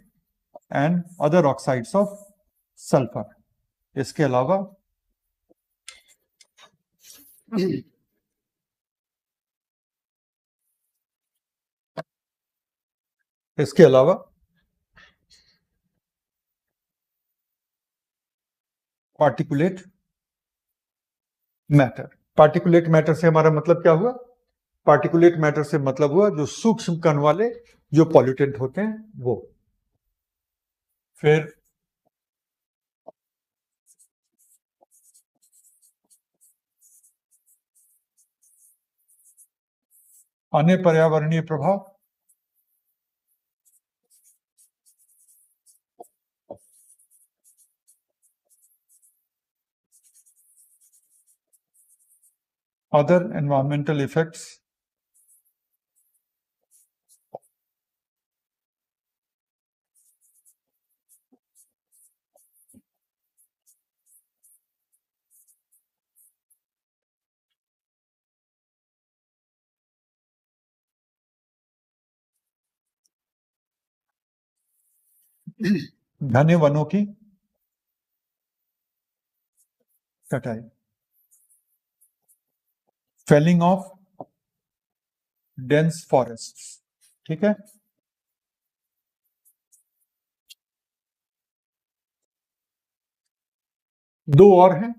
and other oxides of sulphur. इसके अलावा पार्टिकुलेट मैटर। पार्टिकुलेट मैटर से हमारा मतलब क्या हुआ? पार्टिकुलेट मैटर से मतलब हुआ जो सूक्ष्म कण वाले जो पॉल्यूटेंट होते हैं वो। फिर अन्य पर्यावरणीय प्रभाव, other environmental effects, घने वनों की कटाई, फेलिंग ऑफ डेंस फॉरेस्ट। ठीक है, दो और हैं।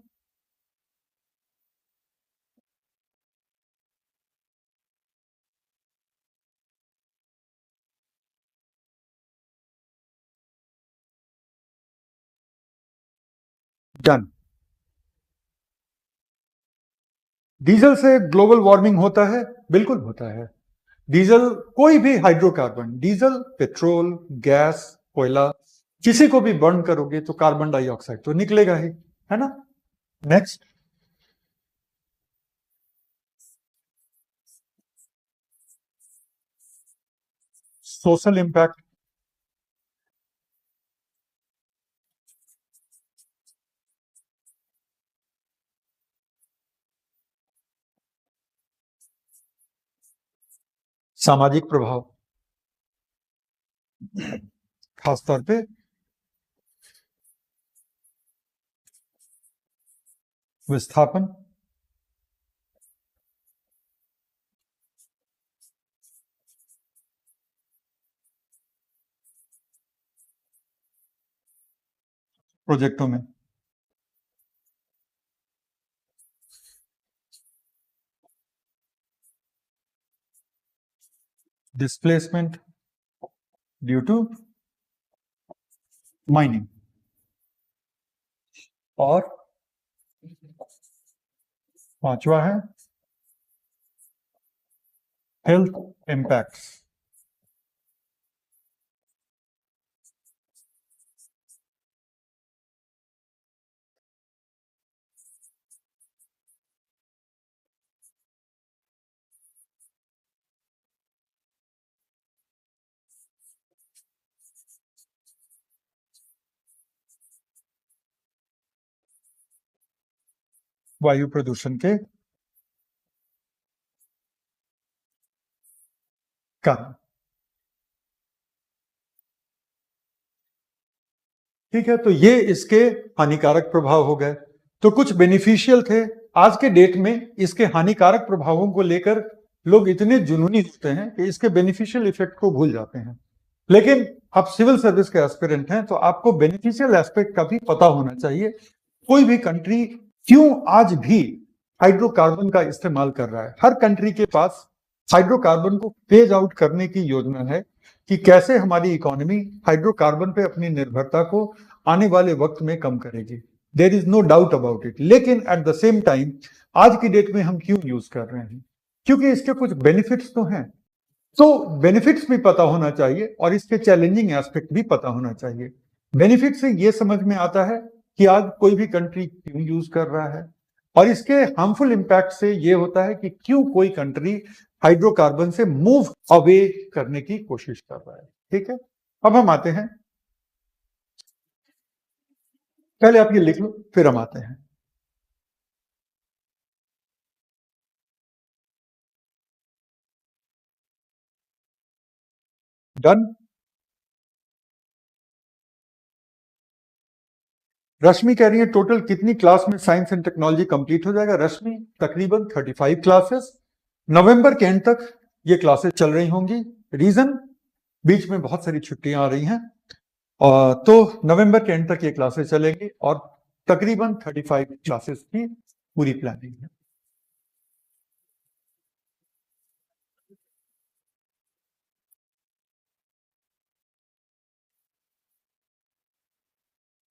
डन। डीजल से ग्लोबल वार्मिंग होता है? बिल्कुल होता है। डीजल, कोई भी हाइड्रोकार्बन, डीजल, पेट्रोल, गैस, कोयला, किसी को भी बर्न करोगे तो कार्बन डाइऑक्साइड तो निकलेगा ही, है ना। Next, social impact. सामाजिक प्रभाव, खासतौर पे विस्थापन, प्रोजेक्टों में, डिस्प्लेसमेंट ड्यू टू माइनिंग, और पांचवा है हेल्थ इम्पैक्ट्स। वायु प्रदूषण के कारण। ठीक है, तो ये इसके हानिकारक प्रभाव हो गए। तो कुछ बेनिफिशियल थे। आज के डेट में इसके हानिकारक प्रभावों को लेकर लोग इतने जुनूनी होते हैं कि इसके बेनिफिशियल इफेक्ट को भूल जाते हैं। लेकिन आप सिविल सर्विस के एस्पिरेंट हैं तो आपको बेनिफिशियल एस्पेक्ट का भी पता होना चाहिए। कोई भी कंट्री क्यों आज भी हाइड्रोकार्बन का इस्तेमाल कर रहा है? हर कंट्री के पास हाइड्रोकार्बन को फेज आउट करने की योजना है कि कैसे हमारी इकोनॉमी हाइड्रोकार्बन पे अपनी निर्भरता को आने वाले वक्त में कम करेगी। There is no doubt about it. लेकिन एट द सेम टाइम आज की डेट में हम क्यों यूज कर रहे हैं? क्योंकि इसके कुछ बेनिफिट्स तो हैं। तो बेनिफिट्स भी पता होना चाहिए और इसके चैलेंजिंग एस्पेक्ट भी पता होना चाहिए। बेनिफिट से यह समझ में आता है कि आज कोई भी कंट्री क्यों यूज कर रहा है, और इसके हार्मफुल इंपैक्ट से यह होता है कि क्यों कोई कंट्री हाइड्रोकार्बन से मूव अवे करने की कोशिश कर रहा है। ठीक है, अब हम आते हैं, पहले आप ये लिख लो फिर हम आते हैं। डन। रश्मि कह रही है टोटल कितनी क्लास में साइंस एंड टेक्नोलॉजी कंप्लीट हो जाएगा? रश्मि, तकरीबन 35 क्लासेस नवंबर के एंड तक ये क्लासेस चल रही होंगी। रीजन, बीच में बहुत सारी छुट्टियां आ रही हैं, और तो नवंबर के एंड तक ये क्लासेस चलेंगी और तकरीबन 35 क्लासेस की पूरी प्लानिंग है।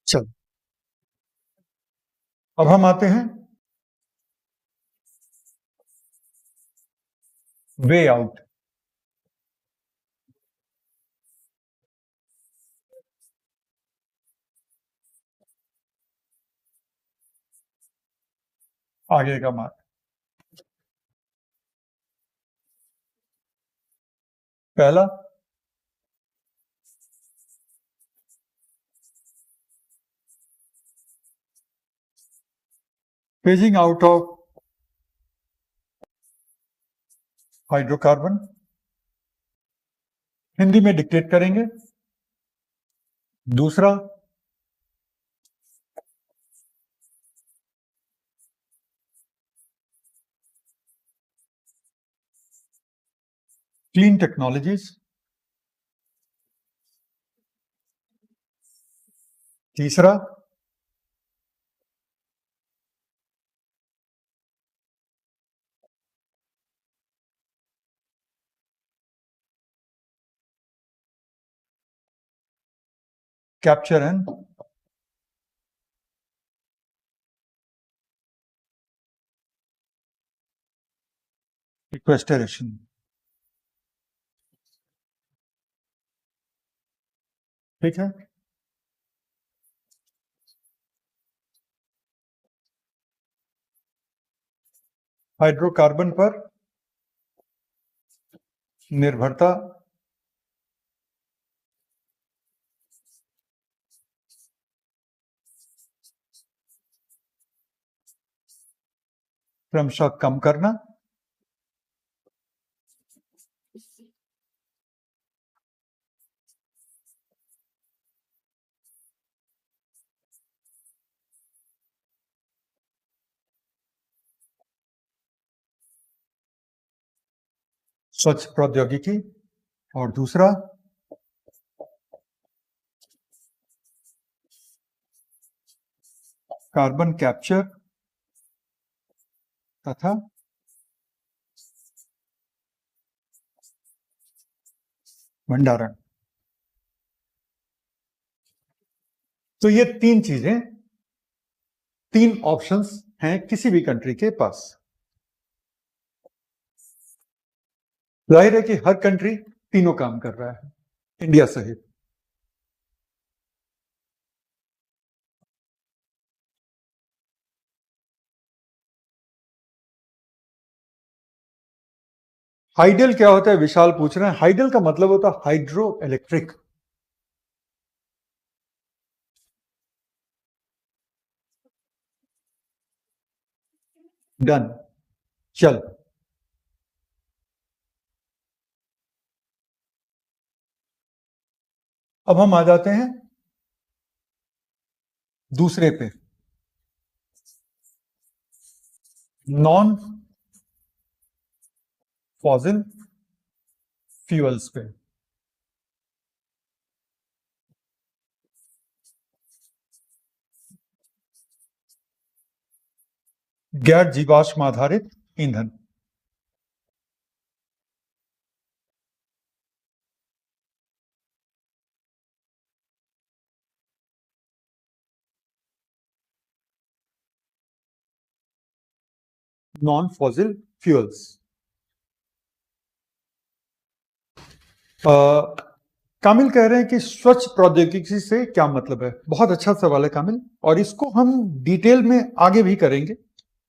चलो, अब हम आते हैं वे आउट। आगे का मार्क, पहला, phasing out of hydrocarbon, Hindi में डिक्टेट करेंगे। दूसरा, क्लीन टेक्नोलॉजीज। तीसरा, कैप्चर एंड रिक्वेस्टरेशन। ठीक है, हाइड्रोकार्बन पर निर्भरता, क्रमशः कम करना, स्वच्छ प्रौद्योगिकी, और दूसरा, कार्बन कैप्चर तथा भंडारण। तो ये तीन चीजें, तीन ऑप्शंस हैं किसी भी कंट्री के पास। जाहिर है कि हर कंट्री तीनों काम कर रहा है, इंडिया सहित। हाइडल क्या होता है, विशाल पूछ रहे हैं। हाइडल का मतलब होता है हाइड्रो इलेक्ट्रिक। डन, चल। अब हम आ जाते हैं दूसरे पे, नॉन फॉसिल फ्यूल्स पे। गैर जीवाश्म आधारित ईंधन। Non fossil fuels. कामिल कह रहे हैं कि स्वच्छ प्रौद्योगिकी से क्या मतलब है। बहुत अच्छा सवाल है कामिल, और इसको हम डिटेल में आगे भी करेंगे।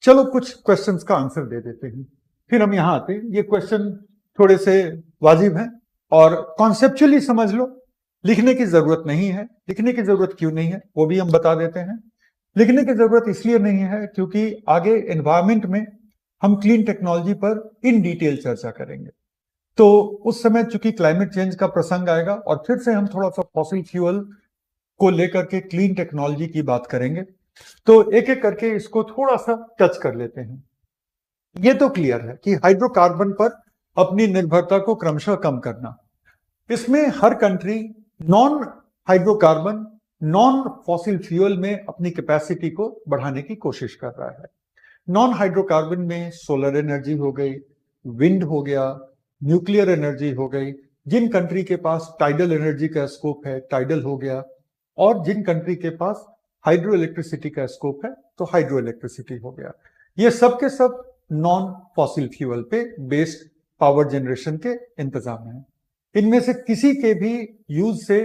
चलो कुछ क्वेश्चंस का आंसर दे देते हैं, फिर हम यहां आते हैं। ये क्वेश्चन थोड़े से वाजिब हैं, और कॉन्सेप्चुअली समझ लो। लिखने की जरूरत नहीं है। लिखने की जरूरत क्यों नहीं है वो भी हम बता देते हैं। लिखने की जरूरत इसलिए नहीं है क्योंकि आगे एनवायरमेंट में हम क्लीन टेक्नोलॉजी पर इन डिटेल चर्चा करेंगे। तो उस समय चूंकि क्लाइमेट चेंज का प्रसंग आएगा, और फिर से हम थोड़ा सा फॉसिल फ्यूल को लेकर के क्लीन टेक्नोलॉजी की बात करेंगे। तो एक एक करके इसको थोड़ा सा टच कर लेते हैं। ये तो क्लियर है कि हाइड्रोकार्बन पर अपनी निर्भरता को क्रमशः कम करना। इसमें हर country non hydrocarbon, non fossil fuel में अपनी कैपेसिटी को बढ़ाने की कोशिश कर रहा है। नॉन हाइड्रोकार्बन में सोलर एनर्जी हो गई, विंड हो गया, न्यूक्लियर एनर्जी हो गई। जिन कंट्री के पास टाइडल एनर्जी का स्कोप है, टाइडल हो गया। और जिन कंट्री के पास हाइड्रो इलेक्ट्रिसिटी का स्कोप है, तो हाइड्रो इलेक्ट्रिसिटी हो गया। ये सब के सब नॉन फॉसिल फ्यूल पे बेस्ड पावर जनरेशन के इंतजाम है। इनमें से किसी के भी यूज से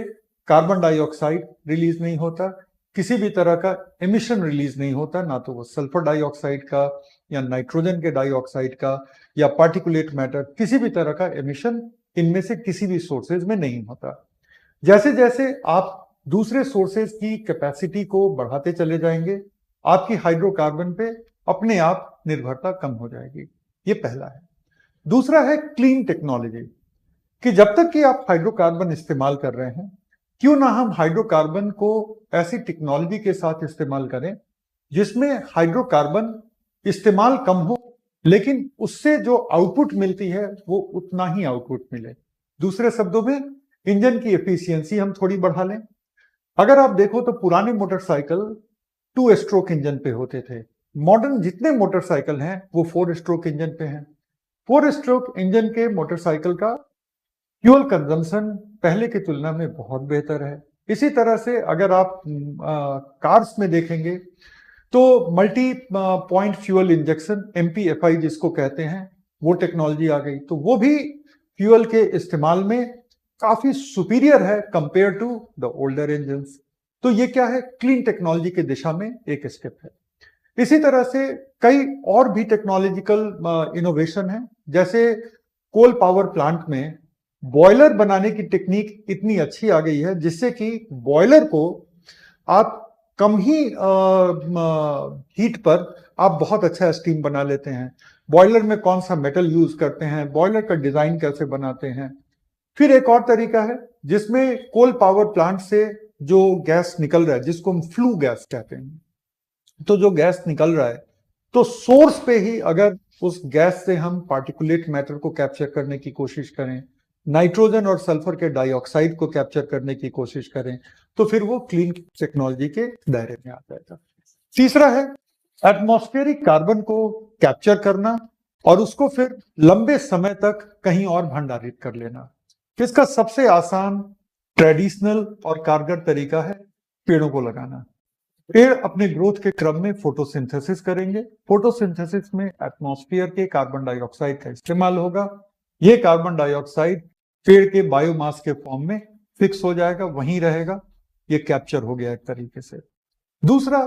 कार्बन डाइऑक्साइड रिलीज नहीं होता, किसी भी तरह का एमिशन रिलीज नहीं होता, ना तो वो सल्फर डाइऑक्साइड का, या नाइट्रोजन के डाइऑक्साइड का, या पार्टिकुलेट मैटर, किसी भी तरह का एमिशन इनमें से किसी भी सोर्सेज में नहीं होता। जैसे जैसे आप दूसरे सोर्सेज की कैपेसिटी को बढ़ाते चले जाएंगे, आपकी हाइड्रोकार्बन पे अपने आप निर्भरता कम हो जाएगी। ये पहला है। दूसरा है क्लीन टेक्नोलॉजी, कि जब तक कि आप हाइड्रोकार्बन इस्तेमाल कर रहे हैं, क्यों ना हम हाइड्रोकार्बन को ऐसी टेक्नोलॉजी के साथ इस्तेमाल करें जिसमें हाइड्रोकार्बन इस्तेमाल कम हो, लेकिन उससे जो आउटपुट मिलती है वो उतना ही आउटपुट मिले। दूसरे शब्दों में इंजन की एफिशिएंसी हम थोड़ी बढ़ा लें। अगर आप देखो तो पुराने मोटरसाइकिल 2 स्ट्रोक इंजन पे होते थे। मॉडर्न जितने मोटरसाइकिल हैं वो 4 स्ट्रोक इंजन पे हैं। 4 स्ट्रोक इंजन के मोटरसाइकिल का फ्यूल कंजम्पशन पहले की तुलना में बहुत बेहतर है। इसी तरह से अगर आप कार्स में देखेंगे तो multi point fuel injection MPFI जिसको कहते हैं वो टेक्नोलॉजी आ गई, तो वो भी फ्यूल के इस्तेमाल में काफी सुपीरियर है compare to the older engines. तो ये क्या है, क्लीन टेक्नोलॉजी की दिशा में एक स्टेप है। इसी तरह से कई और भी टेक्नोलॉजिकल इनोवेशन है, जैसे कोल पावर प्लांट में बॉयलर बनाने की टेक्निक इतनी अच्छी आ गई है जिससे कि बॉयलर को आप कम ही हीट पर आप बहुत अच्छा स्टीम बना लेते हैं। बॉयलर में कौन सा मेटल यूज करते हैं, बॉयलर का डिजाइन कैसे बनाते हैं। फिर एक और तरीका है जिसमें कोल पावर प्लांट से जो गैस निकल रहा है जिसको हम फ्लू गैस कहते हैं, तो जो गैस निकल रहा है तो सोर्स पे ही अगर उस गैस से हम पार्टिकुलेट मैटर को कैप्चर करने की कोशिश करें, नाइट्रोजन और सल्फर के डाइऑक्साइड को कैप्चर करने की कोशिश करें, तो फिर वो क्लीन टेक्नोलॉजी के दायरे में आ जाएगा। तीसरा है एटमॉस्फेरिक कार्बन को कैप्चर करना और उसको फिर लंबे समय तक कहीं और भंडारित कर लेना। इसका सबसे आसान, ट्रेडिशनल और कारगर तरीका है पेड़ों को लगाना। पेड़ अपने ग्रोथ के क्रम में फोटोसिंथेसिस करेंगे। फोटोसिंथेसिस में एटमॉस्फेयर के कार्बन डाइऑक्साइड का इस्तेमाल होगा। ये कार्बन डाइऑक्साइड पेड़ के बायोमास के फॉर्म में फिक्स हो जाएगा, वहीं रहेगा, ये कैप्चर हो गया एक तरीके से। दूसरा,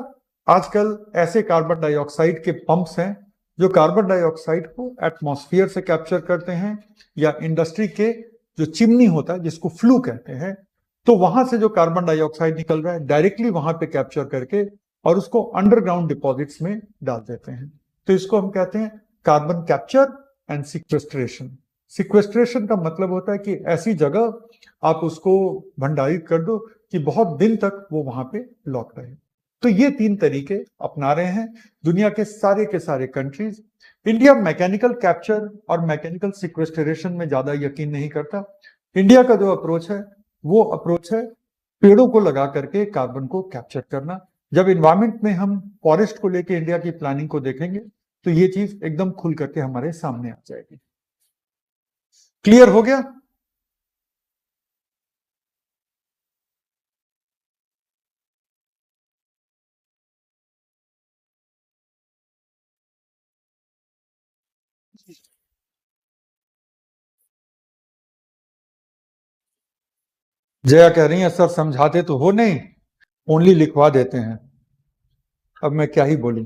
आजकल ऐसे कार्बन डाइऑक्साइड के पंप्स हैं जो कार्बन डाइऑक्साइड को एटमॉस्फेयर से कैप्चर करते हैं, या इंडस्ट्री के जो चिमनी होता है जिसको फ्लू कहते हैं, तो वहां से जो कार्बन डाइऑक्साइड निकल रहा है डायरेक्टली वहां पे कैप्चर करके और उसको अंडरग्राउंड डिपॉजिट्स में डाल देते हैं। तो इसको हम कहते हैं carbon capture and sequestration. Sequestration का मतलब होता है कि ऐसी जगह आप उसको भंडारित कर दो कि बहुत दिन तक वो वहां पे लॉक रहे। तो ये 3 तरीके अपना रहे हैं दुनिया के सारे कंट्रीज। इंडिया मैकेनिकल कैप्चर और मैकेनिकल सिक्वेस्ट्रेशन में ज्यादा यकीन नहीं करता। इंडिया का जो अप्रोच है वो अप्रोच है पेड़ों को लगा करके कार्बन को कैप्चर करना। जब इन्वायरमेंट में हम फॉरेस्ट को लेके इंडिया की प्लानिंग को देखेंगे तो ये चीज एकदम खुल करके हमारे सामने आ जाएगी। क्लियर हो गया? जया कह रही है सर समझाते तो हो नहीं, ओनली लिखवा देते हैं। अब मैं क्या ही बोली।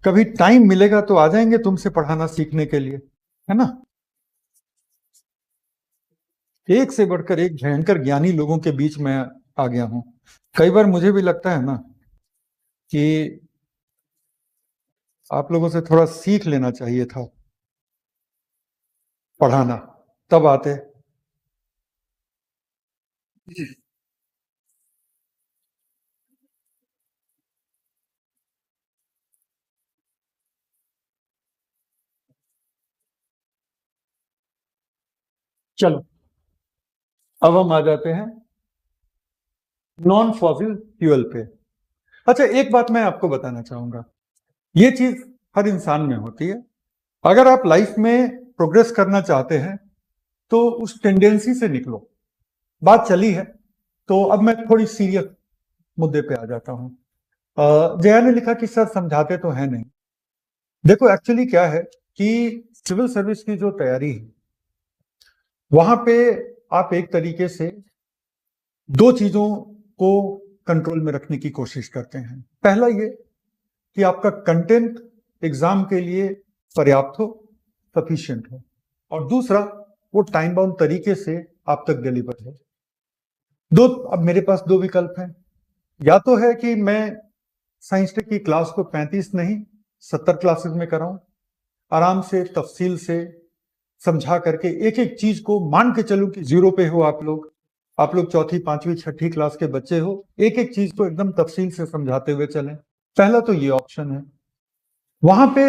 कभी टाइम मिलेगा तो आ जाएंगे तुमसे पढ़ाना सीखने के लिए, है ना। एक से बढ़कर एक भयंकर ज्ञानी लोगों के बीच में आ गया हूं। कई बार मुझे भी लगता है ना कि आप लोगों से थोड़ा सीख लेना चाहिए था पढ़ाना, तब आते। चलो अब हम आ जाते हैं नॉन फॉसिल फ्यूल पे। अच्छा, एक बात मैं आपको बताना चाहूंगा, ये चीज हर इंसान में होती है। अगर आप लाइफ में प्रोग्रेस करना चाहते हैं तो उस टेंडेंसी से निकलो। बात चली है तो अब मैं थोड़ी सीरियस मुद्दे पे आ जाता हूं। जया ने लिखा कि सर समझाते तो है नहीं। देखो एक्चुअली क्या है कि सिविल सर्विस की जो तैयारी है वहां पे आप एक तरीके से 2 चीजों को कंट्रोल में रखने की कोशिश करते हैं। पहला ये कि आपका कंटेंट एग्जाम के लिए पर्याप्त हो, सफिशिएंट हो, और दूसरा वो टाइम बाउंड तरीके से आप तक डिलीवर हो। अब मेरे पास 2 विकल्प हैं। या तो है कि मैं साइंस टेक की क्लास को 35 नहीं 70 क्लासेस में कराऊं, आराम से तफसील से समझा करके एक एक चीज को मान के चलूं कि 0 पे हो आप लोग, आप लोग चौथी, पांचवी, छठी क्लास के बच्चे हो, एक एक चीज को एकदम तफसील से समझाते हुए चलें। पहला तो ये ऑप्शन है। वहां पे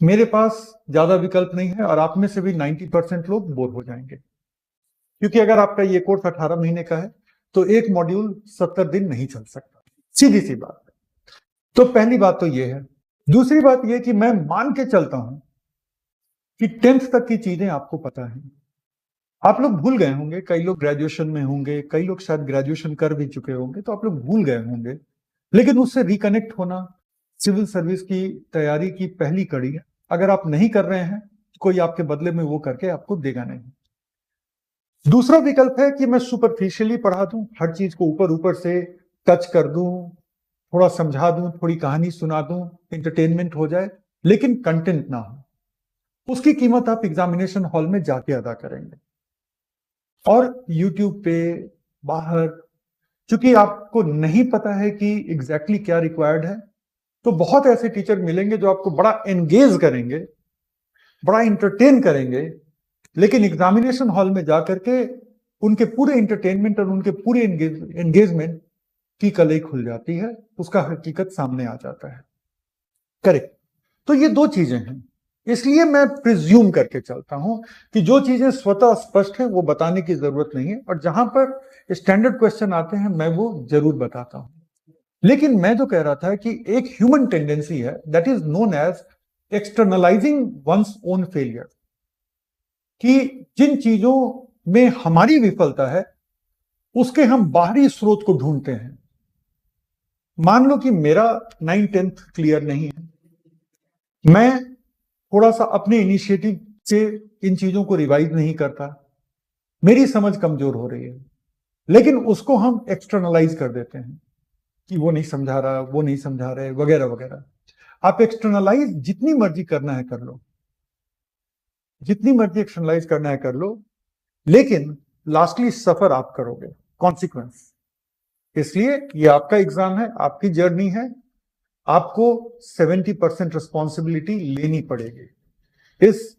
मेरे पास ज्यादा विकल्प नहीं है और आप में से भी 90% लोग बोर हो जाएंगे, क्योंकि अगर आपका ये कोर्स 18 महीने का है तो एक मॉड्यूल 70 दिन नहीं चल सकता, सीधी सी बात है। तो पहली बात तो ये है। दूसरी बात ये कि मैं मान के चलता हूं कि 10th तक की चीजें आपको पता है। आप लोग भूल गए होंगे, कई लोग ग्रेजुएशन में होंगे, कई लोग शायद ग्रेजुएशन कर भी चुके होंगे, तो आप लोग भूल गए होंगे, लेकिन उससे रिकनेक्ट होना सिविल सर्विस की तैयारी की पहली कड़ी है। अगर आप नहीं कर रहे हैं, कोई आपके बदले में वो करके आपको देगा नहीं। दूसरा विकल्प है कि मैं सुपरफिशियली पढ़ा दूं, हर चीज को ऊपर ऊपर से टच कर दूं, थोड़ा समझा दूं, थोड़ी कहानी सुना दूं, एंटरटेनमेंट हो जाए, लेकिन कंटेंट ना हो। उसकी कीमत आप एग्जामिनेशन हॉल में जाके अदा करेंगे। और यूट्यूब पे बाहर, क्योंकि आपको नहीं पता है कि एग्जैक्टली क्या रिक्वायर्ड है, तो बहुत ऐसे टीचर मिलेंगे जो आपको बड़ा एंगेज करेंगे, बड़ा इंटरटेन करेंगे, लेकिन एग्जामिनेशन हॉल में जाकर के उनके पूरे इंटरटेनमेंट और उनके पूरे एंगेजमेंट की कलई खुल जाती है, उसका हकीकत सामने आ जाता है। करेक्ट। तो ये दो चीजें हैं, इसलिए मैं प्रिज्यूम करके चलता हूं कि जो चीजें स्वतः स्पष्ट है वो बताने की जरूरत नहीं है, और जहां पर स्टैंडर्ड क्वेश्चन आते हैं मैं वो जरूर बताता हूं। लेकिन मैं जो कह रहा था कि एक ह्यूमन टेंडेंसी है, that is known as externalising one's own failure, कि जिन चीजों में हमारी विफलता है उसके हम बाहरी स्रोत को ढूंढते हैं। मान लो कि मेरा 9th-10th क्लियर नहीं है, मैं थोड़ा सा अपने इनिशिएटिव से इन चीजों को रिवाइज नहीं करता, मेरी समझ कमजोर हो रही है, लेकिन उसको हम एक्सटर्नलाइज कर देते हैं कि वो नहीं समझा रहा, वो नहीं समझा रहे, वगैरह वगैरह। आप एक्सटर्नलाइज जितनी मर्जी करना है कर लो, जितनी मर्जी एक्सटर्नलाइज करना है कर लो, लेकिन लास्टली सफर आप करोगे, कॉन्सिक्वेंस। इसलिए ये आपका एग्जाम है, आपकी जर्नी है, आपको 70% रिस्पॉन्सिबिलिटी लेनी पड़ेगी। इस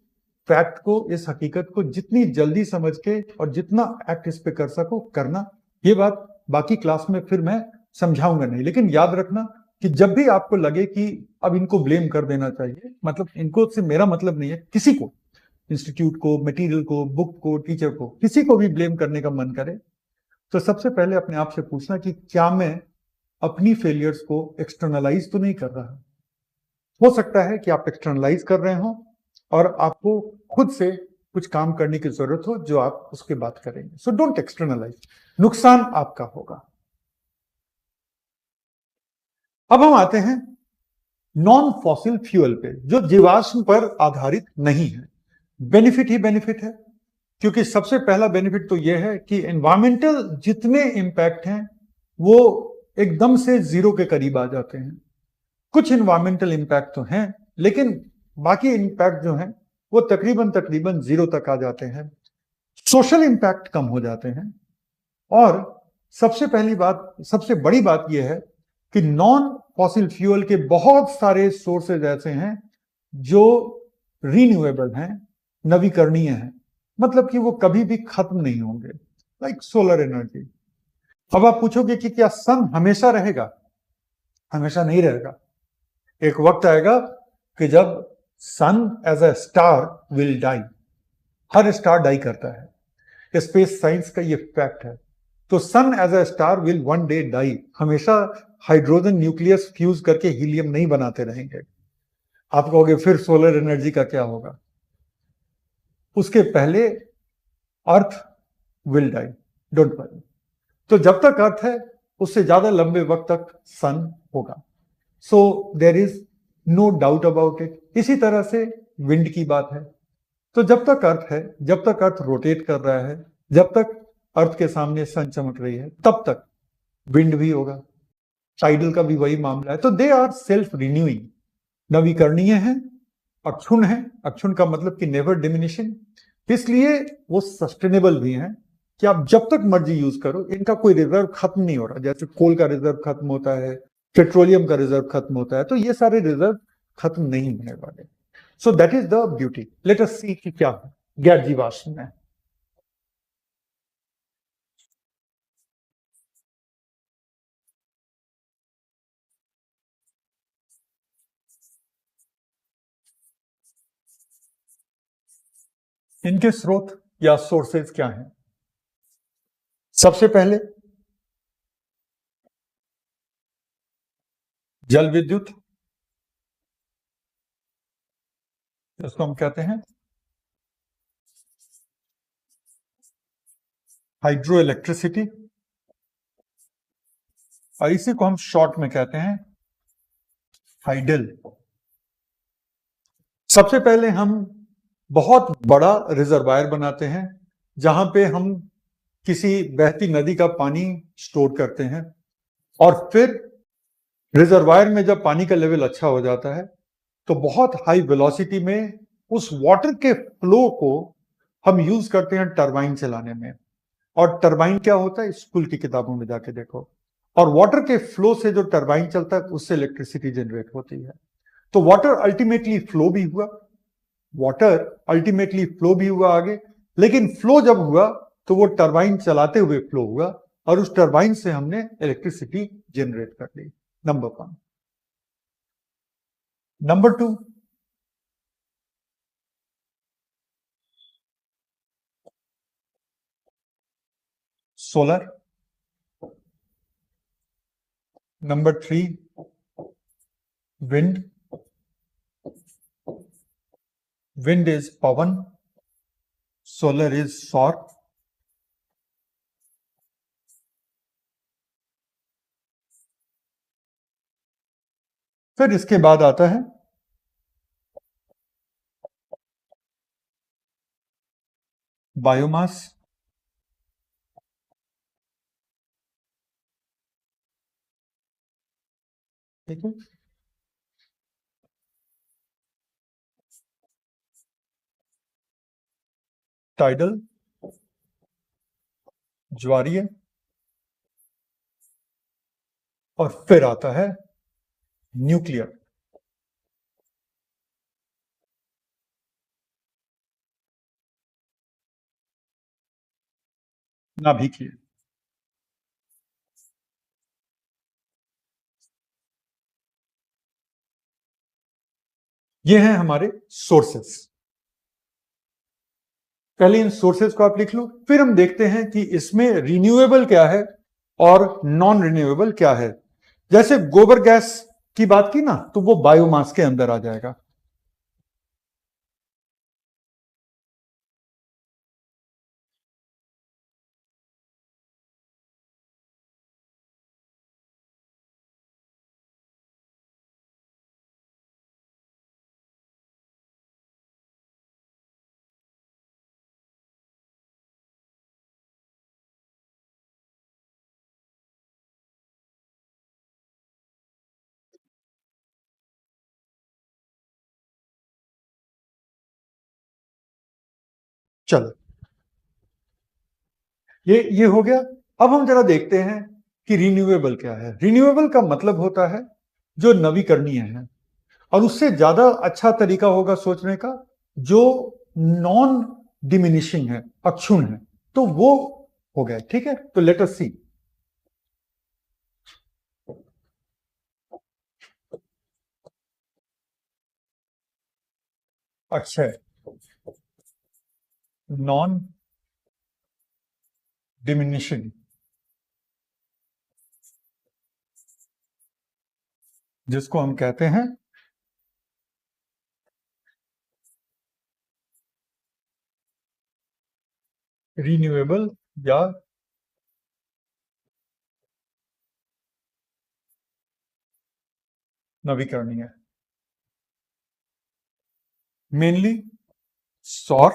फैक्ट को, इस हकीकत को जितनी जल्दी समझ के और जितना एक्ट इस पे कर सको करना। ये बात बाकी क्लास में फिर मैं समझाऊंगा नहीं, लेकिन याद रखना कि जब भी आपको लगे कि अब इनको ब्लेम कर देना चाहिए, मतलब इनको से मेरा मतलब नहीं है, किसी को, इंस्टीट्यूट को, मटेरियल को, बुक को, टीचर को, किसी को भी ब्लेम करने का मन करे, तो सबसे पहले अपने आप से पूछना कि क्या मैं अपनी फेलियर्स को एक्सटर्नलाइज तो नहीं कर रहा। हो सकता है कि आप एक्सटर्नलाइज कर रहे हो और आपको खुद से कुछ काम करने की जरूरत हो जो आप उसके बाद करेंगे। सो डोंट एक्सटर्नलाइज, नुकसान आपका होगा। अब हम आते हैं नॉन फॉसिल फ्यूल पे, जो जीवाश्म पर आधारित नहीं है। बेनिफिट ही बेनिफिट है, क्योंकि सबसे पहला बेनिफिट तो यह है कि एनवायरमेंटल जितने इंपैक्ट हैं वो एकदम से जीरो के करीब आ जाते हैं। कुछ एनवायरमेंटल इंपैक्ट तो हैं, लेकिन बाकी इंपैक्ट जो हैं वो तकरीबन तकरीबन जीरो तक आ जाते हैं। सोशल इंपैक्ट कम हो जाते हैं, और सबसे पहली बात, सबसे बड़ी बात यह है कि नॉन फॉसिल फ्यूल के बहुत सारे सोर्सेज ऐसे हैं जो रीन्यूएबल हैं, नवीकरणीय हैं, मतलब कि वो कभी भी खत्म नहीं होंगे, लाइक सोलर एनर्जी। अब आप पूछोगे कि क्या सन हमेशा रहेगा? हमेशा नहीं रहेगा। एक वक्त आएगा कि जब sun as a star will die. हर स्टार डाई करता है, स्पेस साइंस का ये फैक्ट है। तो sun as a star will one day die. हमेशा हाइड्रोजन न्यूक्लियस फ्यूज करके हीलियम नहीं बनाते रहेंगे। आप कहोगे फिर सोलर एनर्जी का क्या होगा? उसके पहले earth will die, don't worry. तो जब तक अर्थ है उससे ज्यादा लंबे वक्त तक सन होगा। So there is no doubt about it. इसी तरह से विंड की बात है। तो जब तक अर्थ है, जब तक अर्थ रोटेट कर रहा है, जब तक अर्थ के सामने सन चमक रही है, तब तक विंड भी होगा। टाइडल का भी वही मामला है। तो दे आर सेल्फ रिन्यूइंग, नवीकरणीय है, अक्षुण है। अक्षुण का मतलब कि नेवर डिमिनिशिंग, इसलिए वो सस्टेनेबल भी हैं कि आप जब तक मर्जी यूज करो, इनका कोई रिजर्व खत्म नहीं हो रहा। जैसे कोल का रिजर्व खत्म होता है, पेट्रोलियम का रिजर्व खत्म होता है, तो ये सारे रिजर्व खत्म नहीं होने वाले। So that is the beauty. Let us see कि क्या है गैर जीवाश्म में। इनके स्रोत या सोर्सेज क्या हैं? सबसे पहले जल विद्युत, इसको हम कहते हैं हाइड्रो इलेक्ट्रिसिटी, और इसी को हम शॉर्ट में कहते हैं हाइडल। सबसे पहले हम बहुत बड़ा रिजर्वायर बनाते हैं जहां पे हम किसी बहती नदी का पानी स्टोर करते हैं, और फिर रिजर्वायर में जब पानी का लेवल अच्छा हो जाता है तो बहुत हाई वेलोसिटी में उस वाटर के फ्लो को हम यूज करते हैं टरबाइन चलाने में। और टरबाइन क्या होता है, स्कूल की किताबों में जाके देखो। और वाटर के फ्लो से जो टरबाइन चलता है उससे इलेक्ट्रिसिटी जनरेट होती है। तो वाटर अल्टीमेटली फ्लो भी हुआ आगे, लेकिन फ्लो जब हुआ तो वो टरबाइन चलाते हुए फ्लो हुआ, और उस टरबाइन से हमने इलेक्ट्रिसिटी जनरेट कर ली। Number 1। Number 2, solar. Number 3, wind. Wind is पवन, सोलर इज सौर। फिर इसके बाद आता है बायोमास। ठीक है, टाइडल, ज्वारीय, और फिर आता है न्यूक्लियर। नाभिकीय। ये हैं हमारे सोर्सेस। पहले इन सोर्सेस को आप लिख लो, फिर हम देखते हैं कि इसमें रिन्यूएबल क्या है और नॉन रिन्यूएबल क्या है। जैसे गोबर गैस की बात की ना, तो वो बायोमास के अंदर आ जाएगा। चलो, ये हो गया। अब हम जरा देखते हैं कि रिन्यूएबल क्या है। रिन्यूएबल का मतलब होता है जो नवीकरणीय है, और उससे ज्यादा अच्छा तरीका होगा सोचने का जो नॉन डिमिनिशिंग है, अक्षुण है, तो वो हो गया। ठीक है, तो लेट अस सी। अक्षय, नॉन डिमिनिशिंग, जिसको हम कहते हैं रिन्यूएबल या नवीकरणीय। मेनली सौर,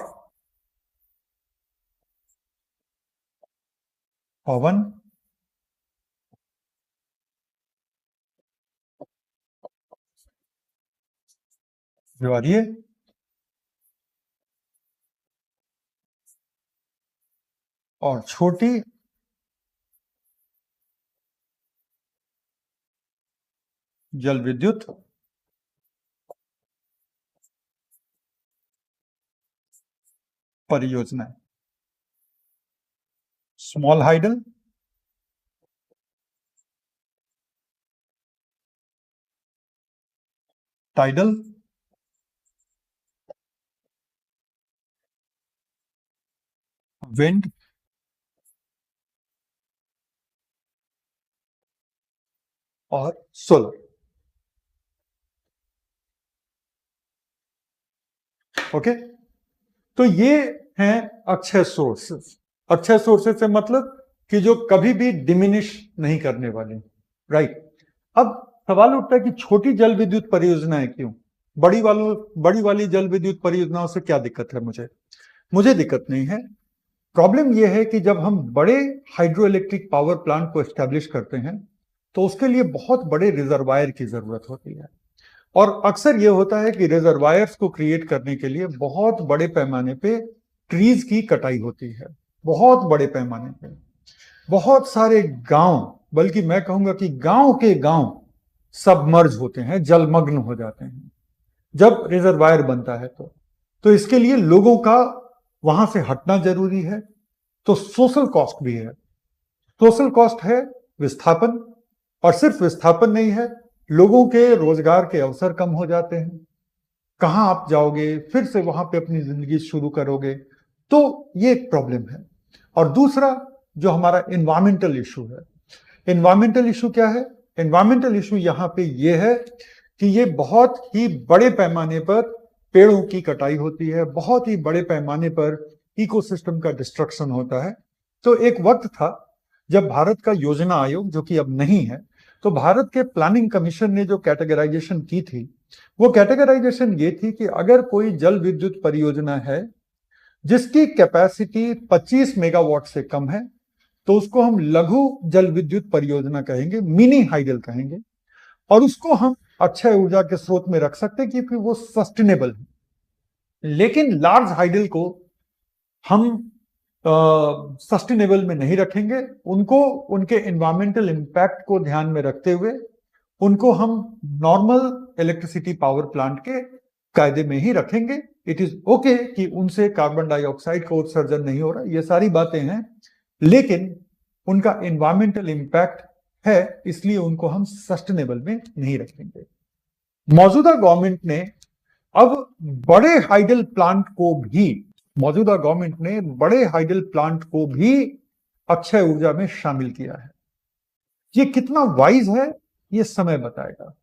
पवन, ज्वारीय, और छोटी जल विद्युत परियोजनाएं। स्मॉल हाइडल, टाइडल, विंड, और सोलर। ओके, तो ये हैं अक्षय सोर्सेस। अक्षय सोर्सेस से मतलब कि जो कभी भी डिमिनिश नहीं करने वाले, राइट। अब सवाल उठता है कि छोटी जल विद्युत परियोजनाएं क्यों, बड़ी वाली जल विद्युत परियोजनाओं से क्या दिक्कत है? मुझे दिक्कत नहीं है। प्रॉब्लम यह है कि जब हम बड़े हाइड्रो इलेक्ट्रिक पावर प्लांट को एस्टेब्लिश करते हैं तो उसके लिए बहुत बड़े रिजर्वायर की जरूरत होती है, और अक्सर यह होता है कि रिजर्वायर्स को क्रिएट करने के लिए बहुत बड़े पैमाने पे ट्रीज की कटाई होती है, बहुत बड़े पैमाने पे। बहुत सारे गांव, बल्कि मैं कहूंगा कि गांव के गांव सबमर्ज होते हैं, जलमग्न हो जाते हैं जब रिजर्वायर बनता है। तो इसके लिए लोगों का वहां से हटना जरूरी है। तो सोशल कॉस्ट भी है। सोशल कॉस्ट है विस्थापन, और सिर्फ विस्थापन नहीं है, लोगों के रोजगार के अवसर कम हो जाते हैं। कहां आप जाओगे, फिर से वहां पे अपनी जिंदगी शुरू करोगे, तो ये एक प्रॉब्लम है। और दूसरा जो हमारा एनवायरमेंटल इशू है, एनवायरमेंटल इशू क्या है? एनवायरमेंटल इशू यहां पे ये है कि ये बहुत ही बड़े पैमाने पर पेड़ों की कटाई होती है, बहुत ही बड़े पैमाने पर इकोसिस्टम का डिस्ट्रक्शन होता है। तो एक वक्त था जब भारत का योजना आयोग, जो कि अब नहीं है, तो भारत के प्लानिंग कमीशन ने जो कैटेगराइजेशन की थी, वो कैटेगराइजेशन ये थी कि अगर कोई जल विद्युत परियोजना है जिसकी कैपेसिटी 25 मेगावाट से कम है तो उसको हम लघु जल विद्युत परियोजना कहेंगे, मिनी हाइडल कहेंगे, और उसको हम अक्षय ऊर्जा के स्रोत में रख सकते हैं क्योंकि वो सस्टेनेबल है। लेकिन लार्ज हाइडल को हम सस्टेनेबल में नहीं रखेंगे, उनको उनके एनवायरमेंटल इंपैक्ट को ध्यान में रखते हुए उनको हम नॉर्मल इलेक्ट्रिसिटी पावर प्लांट के कायदे में ही रखेंगे। इट इज ओके कि उनसे कार्बन डाइऑक्साइड का उत्सर्जन नहीं हो रहा, ये सारी बातें हैं, लेकिन उनका एनवायरमेंटल इंपैक्ट है, इसलिए उनको हम सस्टेनेबल में नहीं रखेंगे। मौजूदा गवर्नमेंट ने अब बड़े हाइडल प्लांट को भी अक्षय ऊर्जा में शामिल किया है। ये कितना वाइज है ये समय बताएगा।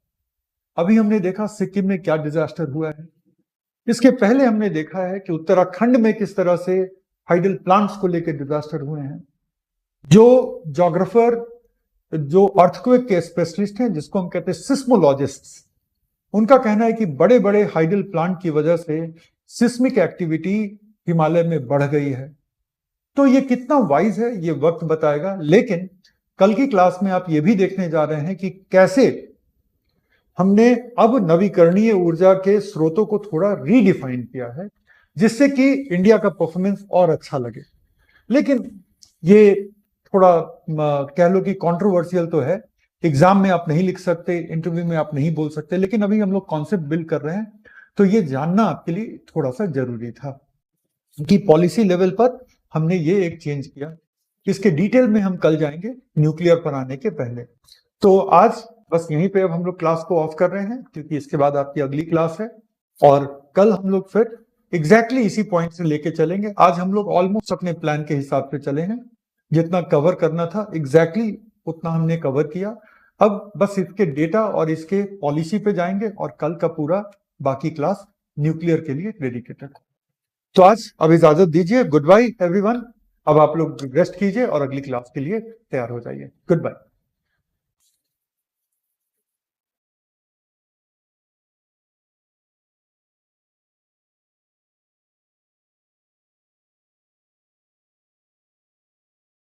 अभी हमने देखा सिक्किम में क्या डिजास्टर हुआ है, इसके पहले हमने देखा है कि उत्तराखंड में किस तरह से हाइडल प्लांट्स को लेकर डिजास्टर हुए हैं। जो ज्योग्राफर, जो अर्थक्वेक के स्पेशलिस्ट हैं, जिसको हम कहते हैं सिस्मोलॉजिस्ट्स, उनका कहना है कि बड़े बड़े हाइडल प्लांट की वजह से सिस्मिक एक्टिविटी हिमालय में बढ़ गई है। तो ये कितना वाइज है ये वक्त बताएगा। लेकिन कल की क्लास में आप ये भी देखने जा रहे हैं कि कैसे हमने अब नवीकरणीय ऊर्जा के स्रोतों को थोड़ा रीडिफाइन किया है, जिससे कि इंडिया का परफॉर्मेंस और अच्छा लगे। लेकिन ये थोड़ा कह लो कि कंट्रोवर्शियल तो है, एग्जाम में आप नहीं लिख सकते, इंटरव्यू में आप नहीं बोल सकते, लेकिन अभी हम लोग कॉन्सेप्ट बिल्ड कर रहे हैं, तो ये जानना आपके लिए थोड़ा सा जरूरी था कि पॉलिसी लेवल पर हमने ये एक चेंज किया। इसके डिटेल में हम कल जाएंगे न्यूक्लियर पर आने के पहले। तो आज बस यहीं पे अब हम लोग क्लास को ऑफ कर रहे हैं, क्योंकि इसके बाद आपकी अगली क्लास है, और कल हम लोग फिर एग्जैक्टली इसी पॉइंट से लेके चलेंगे। आज हम लोग ऑलमोस्ट अपने प्लान के हिसाब से चले हैं, जितना कवर करना था एग्जैक्टली उतना हमने कवर किया। अब बस इसके डेटा और इसके पॉलिसी पे जाएंगे, और कल का पूरा बाकी क्लास न्यूक्लियर के लिए डेडिकेटेड। तो आज अब इजाजत दीजिए, गुड बाय एवरीवन। अब आप लोग रेस्ट कीजिए और अगली क्लास के लिए तैयार हो जाइए। Good bye.